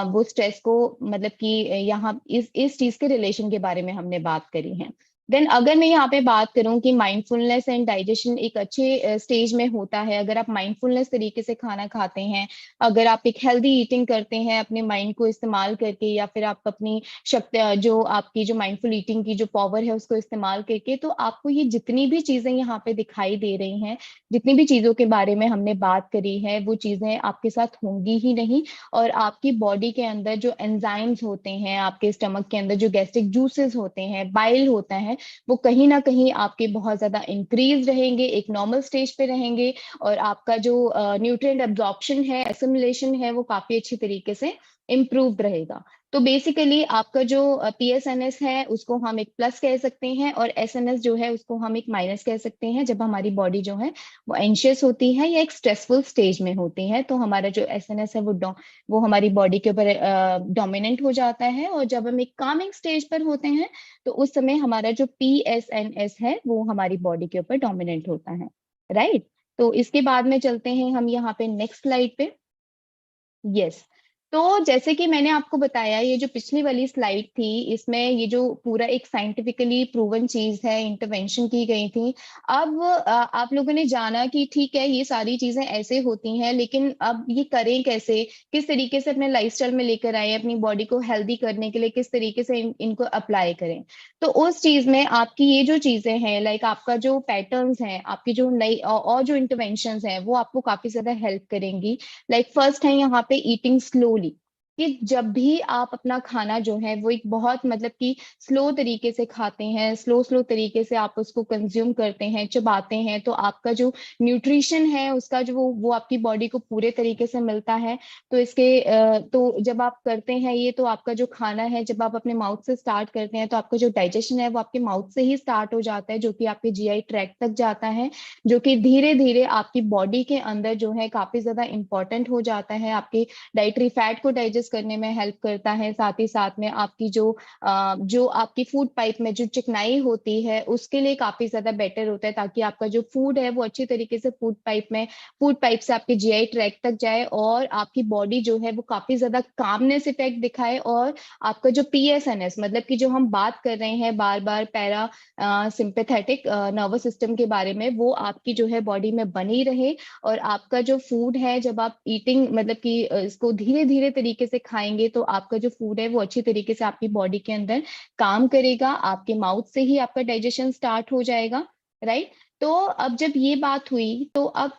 C: वो स्ट्रेस को, मतलब कि यहाँ इस चीज के रिलेशन के बारे में हमने बात करी है। देन अगर मैं यहाँ पे बात करूं कि माइंडफुलनेस एंड डाइजेशन एक अच्छे स्टेज में होता है, अगर आप माइंडफुलनेस तरीके से खाना खाते हैं, अगर आप एक हेल्दी ईटिंग करते हैं अपने माइंड को इस्तेमाल करके, या फिर आप अपनी शक्ति, जो आपकी जो माइंडफुल ईटिंग की जो पावर है उसको इस्तेमाल करके, तो आपको ये जितनी भी चीजें यहाँ पे दिखाई दे रही हैं, जितनी भी चीजों के बारे में हमने बात करी है, वो चीजें आपके साथ होंगी ही नहीं। और आपकी बॉडी के अंदर जो एंजाइम्स होते हैं, आपके स्टमक के अंदर जो गैस्ट्रिक जूसेस होते हैं, बाइल होता है, वो कहीं ना कहीं आपके बहुत ज्यादा इंक्रीज रहेंगे, एक नॉर्मल स्टेज पे रहेंगे, और आपका जो न्यूट्रिएंट एब्जॉर्प्शन है, एसिमिलेशन है, वो काफी अच्छी तरीके से इम्प्रूव्ड रहेगा। तो बेसिकली आपका जो पीएसएनएस है उसको हम एक प्लस कह सकते हैं, और एसएनएस जो है उसको हम एक माइनस कह सकते हैं, जब हमारी बॉडी जो है वो एंशियस होती है या एक स्ट्रेसफुल स्टेज में होती है, तो हमारा जो एसएनएस है वो हमारी बॉडी के ऊपर डोमिनेंट हो जाता है। और जब हम एक कामिंग स्टेज पर होते हैं तो उस समय हमारा जो पीएसएनएस है वो हमारी बॉडी के ऊपर डोमिनेंट होता है, राइट। तो इसके बाद में चलते हैं हम यहाँ पे नेक्स्ट स्लाइड पे। यस। तो जैसे कि मैंने आपको बताया, ये जो पिछली वाली स्लाइड थी, इसमें ये जो पूरा एक साइंटिफिकली प्रूवन चीज है, इंटरवेंशन की गई थी। अब आप लोगों ने जाना कि ठीक है ये सारी चीजें ऐसे होती हैं, लेकिन अब ये करें कैसे, किस तरीके से अपने लाइफस्टाइल में लेकर आए, अपनी बॉडी को हेल्दी करने के लिए किस तरीके से इनको अप्लाई करें। तो उस चीज में आपकी ये जो चीजें हैं, लाइक आपका जो पैटर्न्स हैं, आपकी जो नई और जो इंटरवेंशंस हैं, वो आपको काफी ज्यादा हेल्प करेंगी। लाइक फर्स्ट है यहाँ पे ईटिंग स्लोली, कि जब भी आप अपना खाना जो है वो एक बहुत, मतलब कि स्लो तरीके से खाते हैं, स्लो तरीके से आप उसको कंज्यूम करते हैं, चबाते हैं, तो आपका जो न्यूट्रिशन है उसका जो वो आपकी बॉडी को पूरे तरीके से मिलता है। तो जब आप करते हैं ये, तो आपका जो खाना है जब आप अपने माउथ से स्टार्ट करते हैं तो आपका जो डाइजेशन है वो आपके माउथ से ही स्टार्ट हो जाता है, जो कि आपके जीआई ट्रैक्ट तक जाता है, जो कि धीरे धीरे आपकी बॉडी के अंदर जो है काफी ज्यादा इंपॉर्टेंट हो जाता है, आपकी डाइटरी फैट को डाइजेस्ट डाइजेस्ट करने में हेल्प करता है। साथ ही साथ में आपकी जो आपकी फूड पाइप में जो चिकनाई होती है उसके लिए काफी ज्यादा बेटर होता है, ताकि आपका जो फूड है वो अच्छी तरीके से फूड पाइप से आपके जीआई ट्रैक्ट तक जाए और आपकी बॉडी जो है वो काफी ज्यादा कामनेस इफेक्ट दिखाए, और आपका जो पीएसएनएस मतलब कि जो हम बात कर रहे हैं बार बार पैरा सिंपैथेटिक नर्वस सिस्टम के बारे में, वो आपकी जो है बॉडी में बनी रहे। और आपका जो फूड है जब आप ईटिंग मतलब कि इसको धीरे धीरे तरीके से खाएंगे तो आपका जो फूड है वो अच्छी तरीके से आपकी बॉडी के अंदर काम करेगा, आपके माउथ से ही आपका डाइजेशन स्टार्ट हो जाएगा, राइट। तो अब जब ये बात हुई तो अब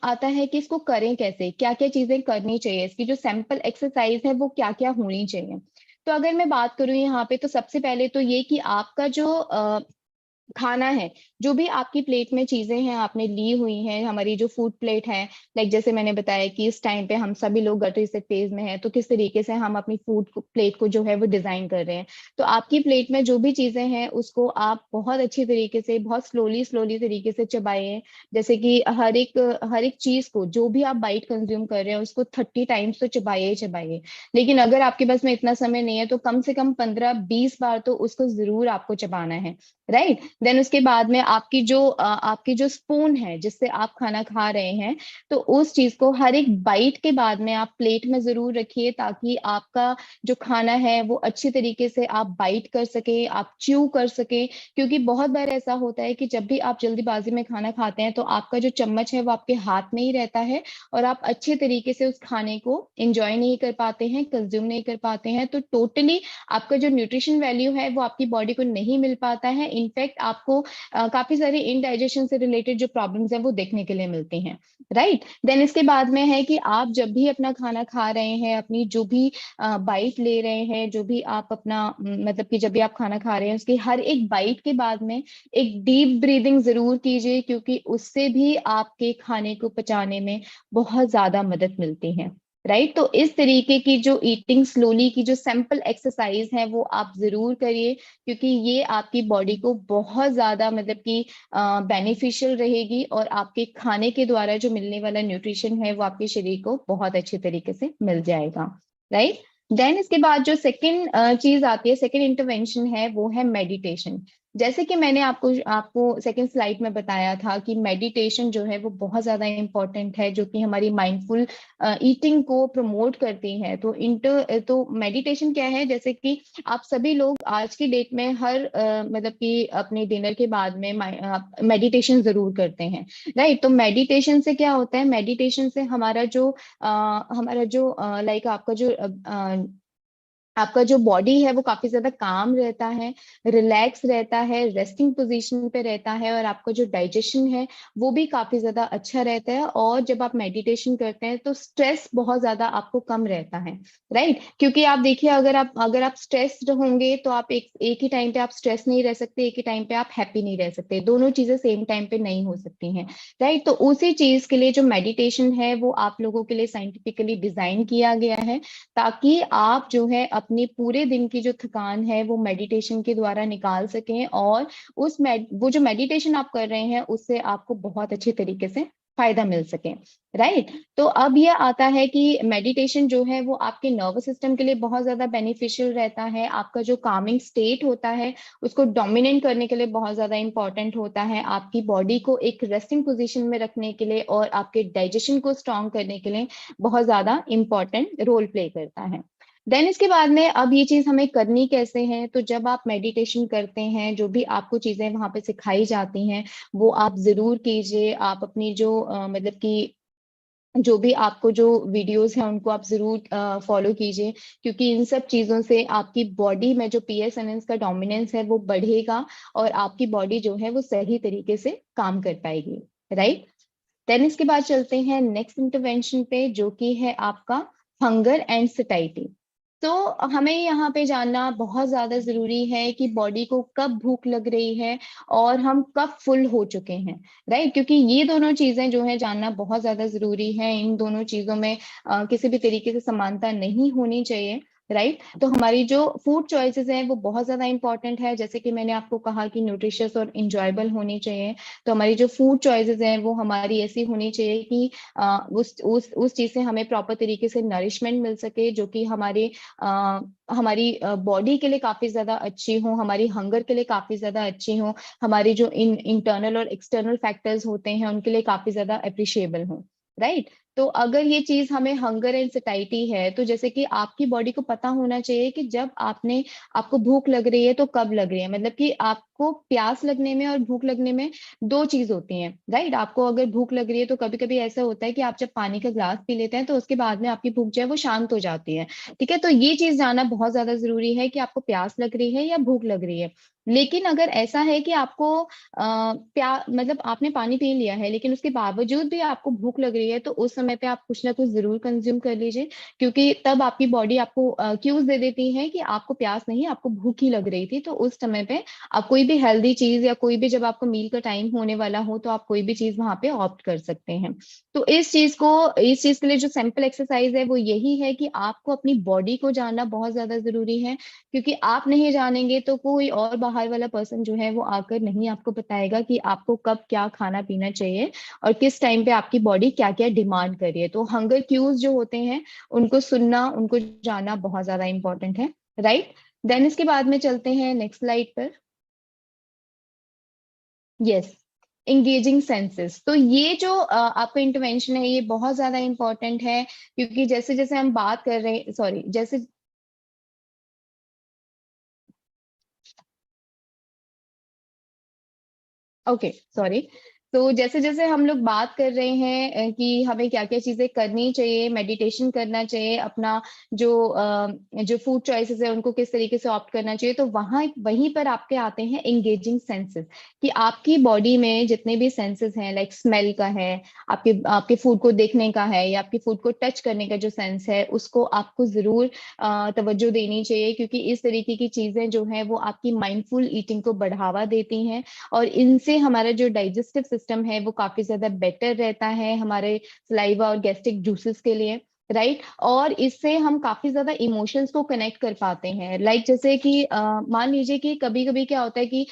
C: आता है कि इसको करें कैसे, क्या क्या चीजें करनी चाहिए, इसकी जो सैंपल एक्सरसाइज है वो क्या क्या होनी चाहिए। तो अगर मैं बात करूं यहाँ पे, तो सबसे पहले तो ये कि आपका जो खाना है, जो भी आपकी प्लेट में चीजें हैं आपने ली हुई हैं, हमारी जो फूड प्लेट है, लाइक जैसे मैंने बताया कि इस टाइम पे हम सभी लोग गटर रिसेट फेज में हैं, तो किस तरीके से हम अपनी प्लेट को जो है वो डिजाइन कर रहे हैं। तो आपकी प्लेट में जो भी चीजें हैं उसको आप बहुत अच्छी तरीके से, बहुत स्लोली स्लोली तरीके से चबाइए। जैसे कि हर एक चीज को, जो भी आप बाइट कंज्यूम कर रहे हैं उसको 30 टाइम्स तो चबाइए ही चबाइए। लेकिन अगर आपके पास में इतना समय नहीं है तो कम से कम 15-20 बार तो उसको जरूर आपको चबाना है, राइट। देन उसके बाद में आपकी जो स्पून है जिससे आप खाना खा रहे हैं, तो उस चीज को हर एक बाइट के बाद में आप प्लेट में जरूर रखिए, ताकि आपका जो खाना है वो अच्छी तरीके से आप बाइट कर सके, आप च्यू कर सके। क्योंकि बहुत बार ऐसा होता है कि जब भी आप जल्दीबाजी में खाना खाते हैं तो आपका जो चम्मच है वो आपके हाथ में ही रहता है, और आप अच्छे तरीके से उस खाने को एंजॉय नहीं कर पाते हैं, कंज्यूम नहीं कर पाते हैं। तो टोटली आपका जो न्यूट्रिशन वैल्यू है वो आपकी बॉडी को नहीं मिल पाता है। इनफैक्ट आपको काफी सारे इनडाइजेशन से रिलेटेड जो प्रॉब्लम्स हैं वो देखने के लिए मिलती हैं, राइट। देन इसके बाद में है कि आप जब भी अपना खाना खा रहे हैं, अपनी जो भी बाइट ले रहे हैं, जो भी आप अपना मतलब कि जब भी आप खाना खा रहे हैं उसकी हर एक बाइट के बाद में एक डीप ब्रीदिंग जरूर कीजिए, क्योंकि उससे भी आपके खाने को पचाने में बहुत ज्यादा मदद मिलती है, राइट। तो इस तरीके की जो ईटिंग स्लोली की जो सैंपल एक्सरसाइज है वो आप जरूर करिए, क्योंकि ये आपकी बॉडी को बहुत ज्यादा मतलब कि बेनिफिशियल रहेगी, और आपके खाने के द्वारा जो मिलने वाला न्यूट्रिशन है वो आपके शरीर को बहुत अच्छे तरीके से मिल जाएगा, राइट। देन इसके बाद जो सेकंड चीज आती है, सेकंड इंटरवेंशन है, वो है मेडिटेशन। जैसे कि मैंने आपको सेकंड स्लाइड में बताया था कि मेडिटेशन जो है वो बहुत ज्यादा इंपॉर्टेंट है, जो कि हमारी माइंडफुल ईटिंग को प्रमोट करती है। तो मेडिटेशन क्या है, जैसे कि आप सभी लोग आज की डेट में हर मतलब कि अपने डिनर के बाद में मेडिटेशन जरूर करते हैं, राइट। तो मेडिटेशन से क्या होता है, मेडिटेशन से हमारा जो लाइक आपका जो बॉडी है वो काफी ज्यादा काम रहता है, रिलैक्स रहता है, रेस्टिंग पोजीशन पे रहता है, और आपका जो डाइजेशन है वो भी काफी ज्यादा अच्छा रहता है। और जब आप मेडिटेशन करते हैं तो स्ट्रेस बहुत ज्यादा आपको कम रहता है, राइट। क्योंकि आप देखिए, अगर आप स्ट्रेस्ड होंगे तो आप एक ही टाइम पे आप स्ट्रेस नहीं रह सकते, एक ही टाइम पे आप हैप्पी नहीं रह सकते, दोनों चीजें सेम टाइम पे नहीं हो सकती हैं, राइट। तो उसी चीज के लिए जो मेडिटेशन है वो आप लोगों के लिए साइंटिफिकली डिजाइन किया गया है, ताकि आप जो है अपनी पूरे दिन की जो थकान है वो मेडिटेशन के द्वारा निकाल सकें, और वो जो मेडिटेशन आप कर रहे हैं उससे आपको बहुत अच्छे तरीके से फायदा मिल सके, राइट। तो अब ये आता है कि मेडिटेशन जो है वो आपके नर्वस सिस्टम के लिए बहुत ज्यादा बेनिफिशियल रहता है, आपका जो कामिंग स्टेट होता है उसको डोमिनेट करने के लिए बहुत ज्यादा इंपॉर्टेंट होता है, आपकी बॉडी को एक रेस्टिंग पोजीशन में रखने के लिए और आपके डाइजेशन को स्ट्रॉन्ग करने के लिए बहुत ज्यादा इंपॉर्टेंट रोल प्ले करता है। देन इसके बाद में अब ये चीज हमें करनी कैसे है, तो जब आप मेडिटेशन करते हैं जो भी आपको चीजें वहां पे सिखाई जाती हैं वो आप जरूर कीजिए। आप अपनी जो मतलब कि जो भी आपको जो वीडियोस हैं उनको आप जरूर फॉलो कीजिए, क्योंकि इन सब चीजों से आपकी बॉडी में जो पीएसएनएस का डोमिनेंस है वो बढ़ेगा, और आपकी बॉडी जो है वो सही तरीके से काम कर पाएगी, राइट। देन इसके बाद चलते हैं नेक्स्ट इंटरवेंशन पे, जो कि है आपका हंगर एंड सटाइटी। तो हमें यहाँ पे जानना बहुत ज्यादा जरूरी है कि बॉडी को कब भूख लग रही है और हम कब फुल हो चुके हैं, राइट। क्योंकि ये दोनों चीजें जो है जानना बहुत ज्यादा जरूरी है, इन दोनों चीजों में किसी भी तरीके से समानता नहीं होनी चाहिए, राइट। तो हमारी जो फूड चॉइसेस हैं वो बहुत ज्यादा इंपॉर्टेंट है, जैसे कि मैंने आपको कहा कि न्यूट्रिशियस और इंजॉयबल होनी चाहिए। तो हमारी जो फूड चॉइसेस हैं वो हमारी ऐसी होनी चाहिए कि उस चीज से हमें प्रॉपर तरीके से नरिशमेंट मिल सके, जो कि हमारी बॉडी के लिए काफी ज्यादा अच्छी हो, हमारी हंगर के लिए काफी ज्यादा अच्छी हो, हमारी जो इंटरनल और एक्सटर्नल फैक्टर्स होते हैं उनके लिए काफी ज्यादा अप्रिशिएबल हो, राइट। तो अगर ये चीज हमें हंगर एंड सटाइटी है, तो जैसे कि आपकी बॉडी को पता होना चाहिए कि जब आपको भूख लग रही है तो कब लग रही है, मतलब कि आपको प्यास लगने में और भूख लगने में दो चीज होती है, राइट। आपको अगर भूख लग रही है तो कभी कभी ऐसा होता है कि आप जब पानी का ग्लास पी लेते हैं तो उसके बाद में आपकी भूख जो है वो शांत हो जाती है, ठीक है। तो ये चीज जानना बहुत ज्यादा जरूरी है कि आपको प्यास लग रही है या भूख लग रही है। लेकिन अगर ऐसा है कि आपको मतलब आपने पानी पी लिया है लेकिन उसके बावजूद भी आपको भूख लग रही है, तो उस समय पे आप कुछ ना कुछ जरूर कंज्यूम कर लीजिए, क्योंकि तब आपकी बॉडी आपको क्यूज दे देती है कि आपको प्यास नहीं, आपको भूख ही लग रही थी। तो उस समय पे आप कोई भी हेल्दी चीज या कोई भी, जब आपको मील का टाइम होने वाला हो तो आप कोई भी चीज वहां पे ऑप्ट कर सकते हैं। तो इस चीज के लिए जो सिंपल एक्सरसाइज है वो यही है कि आपको अपनी बॉडी को जानना बहुत ज्यादा जरूरी है, क्योंकि आप नहीं जानेंगे तो कोई और बाहर वाला पर्सन जो है वो आकर नहीं आपको बताएगा कि आपको कब क्या खाना पीना चाहिए और किस टाइम पे आपकी बॉडी क्या क्या डिमांड कर रही है। तो हंगर क्यूज जो होते हैं उनको सुनना, उनको जानना बहुत ज्यादा इंपॉर्टेंट है, राइट। देन इसके बाद में चलते हैं नेक्स्ट स्लाइड पर। Yes, engaging senses. तो ये जो आपका इंटरवेंशन है ये बहुत ज्यादा इंपॉर्टेंट है, क्योंकि जैसे जैसे हम बात कर रहे हैं, सॉरी, जैसे ओके सॉरी। तो जैसे जैसे हम लोग बात कर रहे हैं कि हमें क्या क्या चीजें करनी चाहिए, मेडिटेशन करना चाहिए, अपना जो फूड चॉइसेस है उनको किस तरीके से ऑप्ट करना चाहिए, तो वहीं पर आपके आते हैं एंगेजिंग सेंसेस, कि आपकी बॉडी में जितने भी सेंसेस हैं, लाइक स्मेल का है, आपके आपके फूड को देखने का है, या आपके फूड को टच करने का जो सेंस है, उसको आपको जरूर तवज्जो देनी चाहिए, क्योंकि इस तरीके की चीजें जो है वो आपकी माइंडफुल ईटिंग को बढ़ावा देती हैं, और इनसे हमारा जो डाइजेस्टिव सिस्टम है वो काफी ज्यादा बेटर रहता है हमारे सलाइवा और गैस्ट्रिक जूसेस के लिए, राइट। और इससे हम काफी ज्यादा इमोशंस को कनेक्ट कर पाते हैं, लाइक जैसे कि मान लीजिए कि कभी कभी क्या होता है कि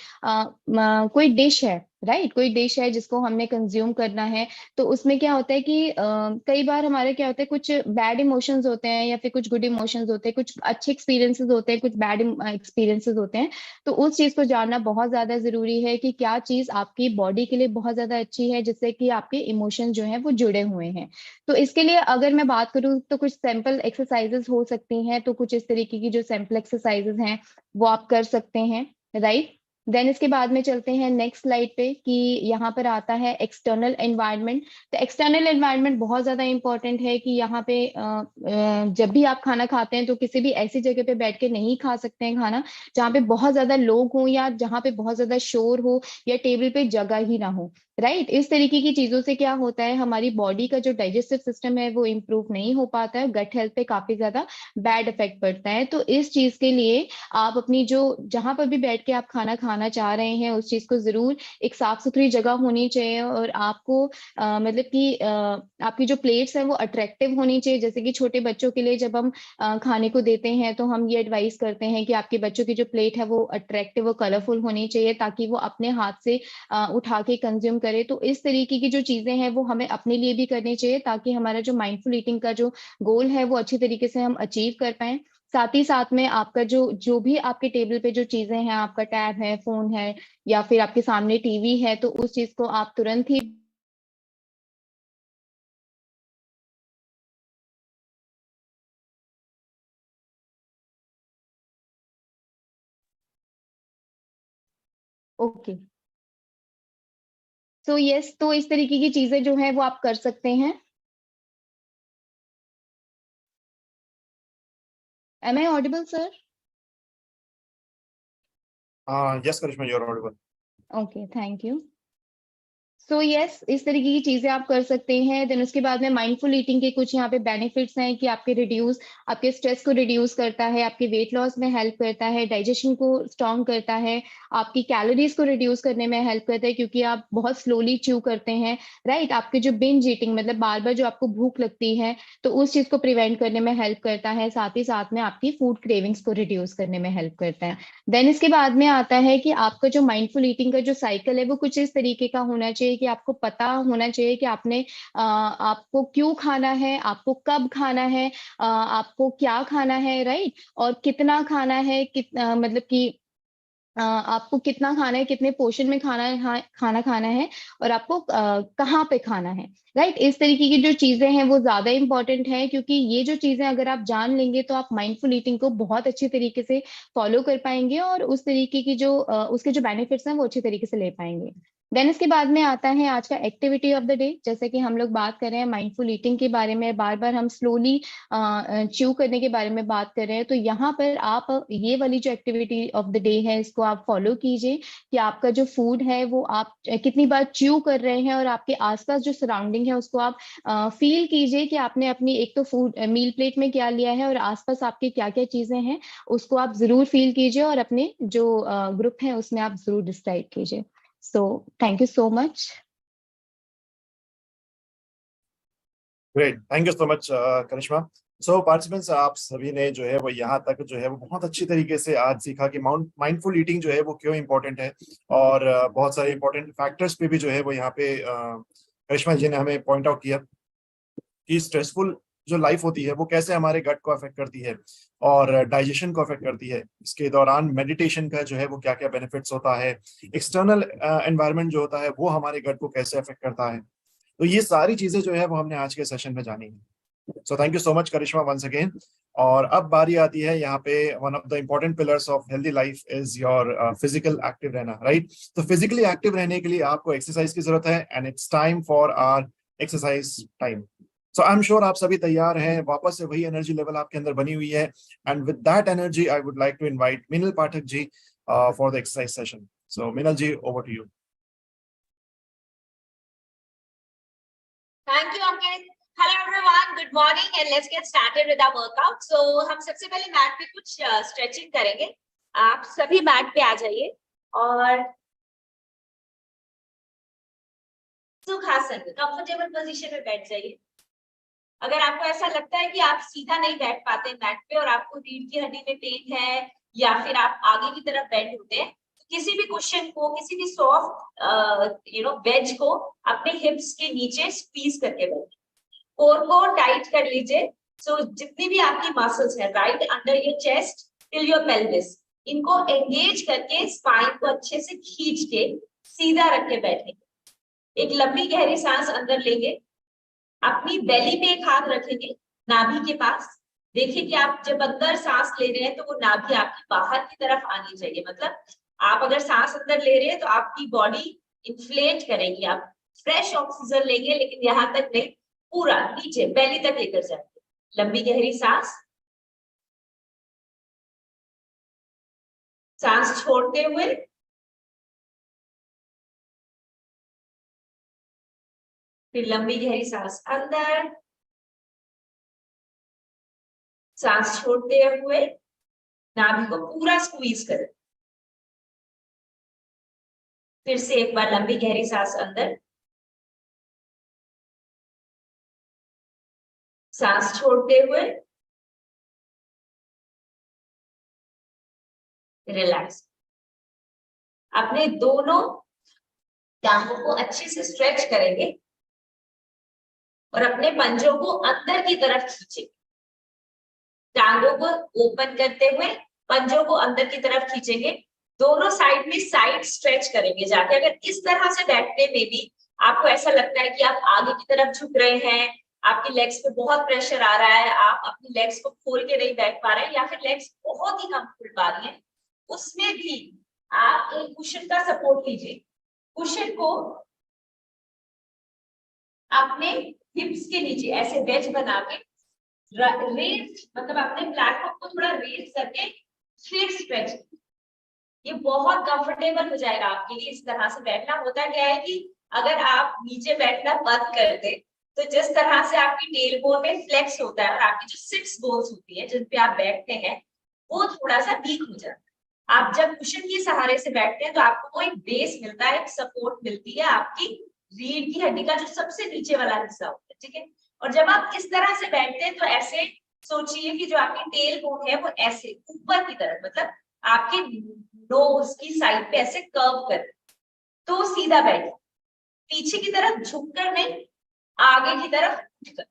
C: कोई डिश है, राइट, कोई डिश है जिसको हमने कंज्यूम करना है, तो उसमें क्या होता है कि कई बार हमारे क्या होता है, कुछ बैड इमोशंस होते हैं या फिर कुछ गुड इमोशंस होते हैं, कुछ अच्छे एक्सपीरियंसेस होते हैं, कुछ बैड एक्सपीरियंसेस होते हैं। तो उस चीज को जानना बहुत ज्यादा जरूरी है कि क्या चीज आपकी बॉडी के लिए बहुत ज्यादा अच्छी है, जिससे कि आपके इमोशन जो है वो जुड़े हुए हैं। तो इसके लिए अगर मैं बात करूँ तो कुछ सिंपल एक्सरसाइजेस हो सकती हैं, तो कुछ इस तरीके की जो सिंपल एक्सरसाइजेस हैं वो आप कर सकते हैं, राइट। देन इसके बाद में चलते हैं नेक्स्ट स्लाइड पे, कि यहाँ पर आता है एक्सटर्नल एनवायरनमेंट। तो एक्सटर्नल एनवायरनमेंट बहुत ज्यादा इंपॉर्टेंट है, कि यहाँ पे जब भी आप खाना खाते हैं तो किसी भी ऐसी जगह पे बैठ के नहीं खा सकते हैं खाना जहाँ पे बहुत ज्यादा लोग हों, या जहाँ पे बहुत ज्यादा शोर हो, या टेबल पे जगह ही ना हो, राइट। इस तरीके की चीजों से क्या होता है, हमारी बॉडी का जो डाइजेस्टिव सिस्टम है वो इम्प्रूव नहीं हो पाता है, गट हेल्थ पे काफी ज्यादा बैड इफेक्ट पड़ता है। तो इस चीज के लिए आप अपनी जो, जहां पर भी बैठ के आप खाना खाना चाह रहे हैं उस चीज को जरूर, एक साफ सुथरी जगह होनी चाहिए, और आपको मतलब कि आपकी जो प्लेट्स हैं वो अट्रैक्टिव होनी चाहिए। जैसे कि छोटे बच्चों के लिए जब हम खाने को देते हैं तो हम ये एडवाइस करते हैं कि आपके बच्चों की जो प्लेट है वो अट्रैक्टिव और कलरफुल होनी चाहिए, ताकि वो अपने हाथ से उठा के कंज्यूम करे। तो इस तरीके की जो चीजें हैं वो हमें अपने लिए भी करनी चाहिए, ताकि हमारा जो माइंडफुल ईटिंग का जो गोल है वो अच्छी तरीके से हम अचीव कर पाए। साथ ही साथ में आपका जो जो भी आपके टेबल पे जो चीजें हैं, आपका टैब है, फोन है, या फिर आपके सामने टीवी है, तो उस चीज को आप तुरंत ही ओके। सो यस, तो इस तरीके की चीजें जो है वो आप कर सकते हैं। Am I audible sir?
A: Yes, Karishma, you're audible.
C: Okay, thank you. So yes, इस तरीके की चीजें आप कर सकते हैं। देन उसके बाद में माइंडफुल ईटिंग के कुछ यहाँ पे बेनिफिट्स हैं कि आपके स्ट्रेस को रिड्यूस करता है, आपके वेट लॉस में हेल्प करता है, डाइजेशन को स्ट्रॉन्ग करता है, आपकी कैलोरीज को रिड्यूस करने में हेल्प करता है क्योंकि आप बहुत स्लोली च्यू करते हैं, राइट। आपके जो बिंज ईटिंग मतलब बार बार जो आपको भूख लगती है, तो उस चीज को प्रिवेंट करने में हेल्प करता है। साथ ही साथ में आपकी फूड क्रेविंग्स को रिड्यूस करने में हेल्प करता है। देन इसके बाद में आता है कि आपका जो माइंडफुल ईटिंग का जो साइकिल है वो कुछ इस तरीके का होना चाहिए कि आपको पता होना चाहिए कि आपको क्यों खाना है, आपको कब खाना है, आपको क्या खाना है, राइट, और कितना खाना है, मतलब कि आपको कितना खाना है, कितने पोर्शन में खाना खाना है, और आपको कहाँ पे खाना है, राइट। इस तरीके की जो चीजें हैं वो ज्यादा इंपॉर्टेंट है, क्योंकि ये जो चीजें अगर आप जान लेंगे तो आप माइंडफुल ईटिंग को बहुत अच्छे तरीके से फॉलो कर पाएंगे और उस तरीके की उसके जो बेनिफिट्स हैं वो अच्छे तरीके से ले पाएंगे। देन इसके बाद में आता है आज का एक्टिविटी ऑफ द डे। जैसे कि हम लोग बात कर रहे हैं माइंडफुल ईटिंग के बारे में, बार बार हम स्लोली च्यू करने के बारे में बात कर रहे हैं, तो यहाँ पर आप ये वाली जो एक्टिविटी ऑफ द डे है इसको आप फॉलो कीजिए कि आपका जो फूड है वो आप कितनी बार च्यू कर रहे हैं, और आपके आसपास जो सराउंडिंग है उसको आप फील कीजिए कि आपने अपनी एक तो फूड मील प्लेट में क्या लिया है और आसपास आपके क्या क्या चीजें हैं, उसको आप जरूर फील कीजिए और अपने जो ग्रुप है उसमें आप जरूर डिसाइड कीजिए। So thank you so much.
A: Great, thank you so much Karishma. So participants, आप सभी ने जो है वो यहाँ तक जो है वो बहुत अच्छी तरीके से आज सीखा कि माइंडफुल ईटिंग जो है वो क्यों इंपॉर्टेंट है, और बहुत सारे इंपॉर्टेंट फैक्टर्स पे भी जो है वो यहाँ पे करिश्मा जी ने हमें पॉइंट आउट किया कि स्ट्रेसफुल जो लाइफ होती है वो कैसे हमारे गट को अफेक्ट करती है और डाइजेशन को अफेक्ट करती है। इसके दौरान मेडिटेशन का जो है वो क्या क्या बेनिफिट्स होता है, एक्सटर्नल एनवायरनमेंट जो होता है वो हमारे गट को कैसे अफेक्ट करता है। तो ये सारी चीजें जो है वो हमने आज के सेशन में जानी है। So thank you so much Karishma once again. और अब बारी आती है यहाँ पे, one of the important pillars of healthy life is your physical active रहना, राइट। तो फिजिकली एक्टिव रहने के लिए आपको एक्सरसाइज की जरूरत है, and it's time for our exercise time. So I am sure आप सभी तैयार हैं, वापस से वही एनर्जी लेवल आपके अंदर बनी हुई है, and with that energy I would like to invite Minal Pathak ji for the exercise session. So Minal ji, over to you.
D: Thank you, Ankit. Hello everyone, good morning and let's get started with our workout. So हम सबसे पहले मैट पे कुछ स्ट्रेचिंग करेंगे। आप सभी मैट पे आ जाइए और सुखासन कंफर्टेबल पोजीशन में बैठ जाइए। अगर आपको ऐसा लगता है कि आप सीधा नहीं बैठ पाते मैट पे और आपको रीढ़ की हड्डी में पेन है या फिर आप आगे की तरफ बेंड होते हैं, किसी भी क्वेश्चन को, किसी भी सॉफ्ट वेज को अपने हिप्स के नीचे स्क्वीज करके बैठिए। कोर को टाइट कर लीजिए। सो जितनी भी आपकी मसल्स है right under your chest till your pelvis, इनको एंगेज करके स्पाइन को अच्छे से खींच के सीधा रख के बैठेंगे। एक लंबी गहरी सांस अंदर लेंगे, अपनी बेली पे एक हाथ रखेंगे नाभि के पास। देखिए कि आप जब अंदर सांस ले रहे हैं तो वो नाभि आपकी बाहर की तरफ आनी चाहिए। मतलब आप अगर सांस अंदर ले रहे हैं तो आपकी बॉडी इन्फ्लेट करेगी, आप फ्रेश ऑक्सीजन लेंगे, लेकिन यहाँ तक नहीं, पूरा नीचे बेली तक लेकर जाएंगे। लंबी गहरी सांस, सांस छोड़ते हुए फिर लंबी गहरी सांस अंदर, सांस छोड़ते हुए नाभि को पूरा स्क्वीज करें। फिर से एक बार लंबी गहरी सांस अंदर, सांस छोड़ते हुए रिलैक्स। अपने दोनों टांगों को अच्छे से स्ट्रेच करेंगे और अपने पंजों को अंदर की तरफ खींचेंगे। टांगों को ओपन करते हुए पंजों को अंदर की तरफ खींचेंगे। दोनों साइड में साइड स्ट्रेच करेंगे जाके। अगर इस तरह से बैठने में भी आपको ऐसा लगता है कि आप आगे की तरफ झुक रहे हैं, आपकी लेग्स पे बहुत प्रेशर आ रहा है, आप अपनी लेग्स को खोल के नहीं बैठ पा रहे हैं, या फिर लेग्स बहुत ही कम खुल पा रही हैं, उसमें भी आप एक कुशन का सपोर्ट लीजिए। कुशन को अपने हिप्स के नीचे ऐसे वेज बना के रेज, मतलब अपने प्लेटफॉर्म को थोड़ा रेज करके फिर स्ट्रेच। ये बहुत कंफर्टेबल हो जाएगा आपके लिए इस तरह से बैठना। होता क्या है कि अगर आप नीचे बैठना बंद कर दे तो जिस तरह से आपकी टेल बोन में फ्लेक्स होता है और आपकी जो 6 बोन्स होती है जिन पे आप बैठते हैं वो थोड़ा सा वीक हो जाता है। आप जब कुशन के सहारे से बैठते हैं तो आपको वो एक बेस मिलता है, एक सपोर्ट मिलती है आपकी रीढ़ की हड्डी का जो सबसे नीचे वाला हिस्सा होता है, ठीक है। और जब आप इस तरह से बैठते हैं तो ऐसे सोचिए कि जो आपकी टेल बोन है वो ऐसे ऊपर की तरफ, मतलब आपके नोज की साइड पे ऐसे कर्व कर, तो सीधा बैठे, पीछे की तरफ झुककर नहीं, आगे की तरफ उठकर।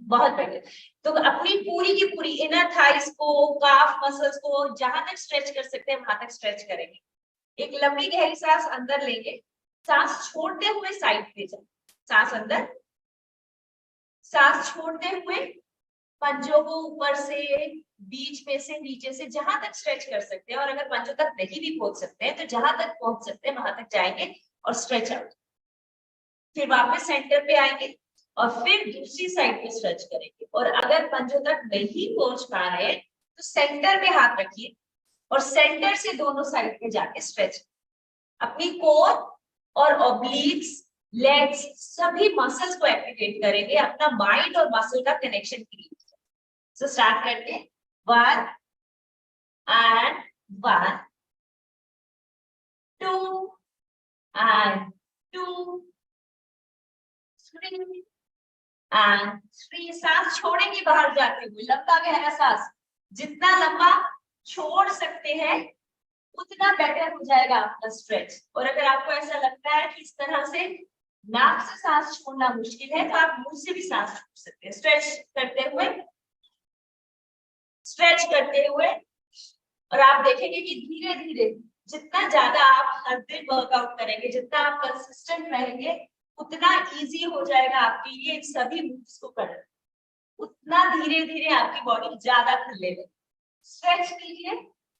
D: बहुत बढ़िया। तो अपनी पूरी की पूरी इनर थाइस को, काफ मसल्स को जहां तक स्ट्रेच कर सकते हैं वहां तक स्ट्रेच करेंगे। एक लंबी गहरी सांस अंदर लेंगे, सांस छोड़ते हुए साइड पे जाए, सांस अंदर, सांस छोड़ते हुए पंजों को ऊपर से, बीच में से, नीचे से जहां तक स्ट्रेच कर सकते हैं। और अगर पंजों तक नहीं भी पहुंच सकते हैं तो जहां तक पहुंच सकते हैं वहां तक जाएंगे और स्ट्रेच आउट। फिर वापस सेंटर पे आएंगे और फिर दूसरी साइड पे स्ट्रेच करेंगे। और अगर पंजों तक नहीं पहुंच पा रहे तो सेंटर पे हाथ रखिए और सेंटर से दोनों साइड पे जाके स्ट्रेच। अपनी कोर और ऑब्लिक्स, लेग्स, सभी मसल्स को एक्टिवेट करेंगे, अपना माइंड और मसल का कनेक्शन क्रिएट। सो स्टार्ट करके 1 and 1 2 and 2 3 and 3। सांस छोड़ेंगे बाहर जाते हुए, लंबा गहरा सांस, जितना लंबा छोड़ सकते हैं उतना बेटर हो जाएगा आपका स्ट्रेच। और अगर आपको ऐसा लगता है कि इस तरह से नाक से सांस छोड़ना मुश्किल है तो आप मुंह से भी सांस छोड़ सकते हैं, स्ट्रेच करते हुए। और आप देखेंगे कि धीरे धीरे जितना ज्यादा आप हर दिन वर्कआउट करेंगे, जितना आप कंसिस्टेंट रहेंगे, उतना इजी हो जाएगा आपके लिए इन सभी मूव्स को करना, उतना धीरे धीरे आपकी बॉडी ज्यादा खुलने लगे। स्ट्रेच कीजिए,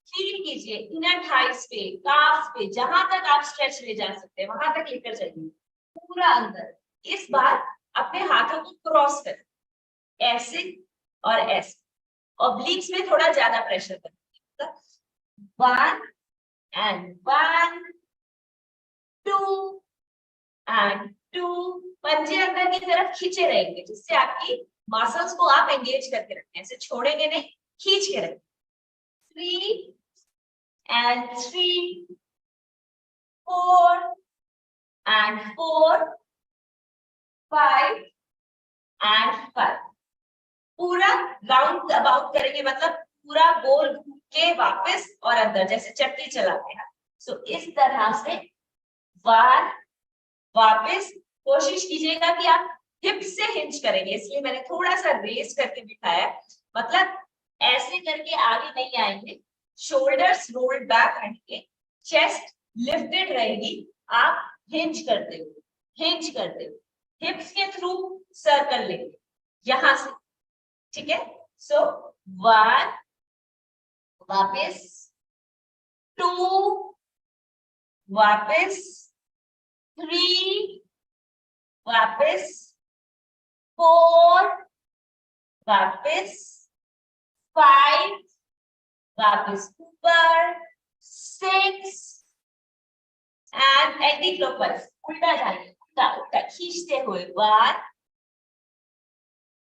D: फील कीजिए इनर थाइस पे, काफ पे, जहां तक आप स्ट्रेच ले जा सकते हैं वहां तक लेकर जाइए पूरा अंदर। इस बार अपने हाथों को क्रॉस करें, ऐसे और ऐसे, ऑब्लिक्स में थोड़ा ज्यादा प्रेशर करें। 1 and 1 2 and 2। पंजे अंदर की तरफ खींचे रहेंगे जिससे आपकी मसल्स को आप एंगेज करके रखें, ऐसे छोड़ेंगे नहीं, खींच के रखें। 3 and 3 4 and 4 5 and 5। पूरा राउंड अबाउट करेंगे, मतलब पूरा गोल घूम के वापस और अंदर, जैसे चक्की चलाते हैं। सो इस तरह से बार वापस कोशिश कीजिएगा कि आप हिप से हिंज करेंगे, इसलिए मैंने थोड़ा सा रेस करके दिखाया, मतलब ऐसे करके आगे नहीं आएंगे, शोल्डर्स रोल्ड बैक रहेंगे, चेस्ट लिफ्टेड रहेगी, आप हिंज करते हुए हिप्स के थ्रू सर्कल लेंगे यहां से, ठीक है। सो 1 वापस, 2 वापस, 3 वापस, 4 वापस, 5 वापस ऊपर, 6 एंड एंटी क्लॉकवाइज उल्टा जाइए, उल्टा खींचते हुए 1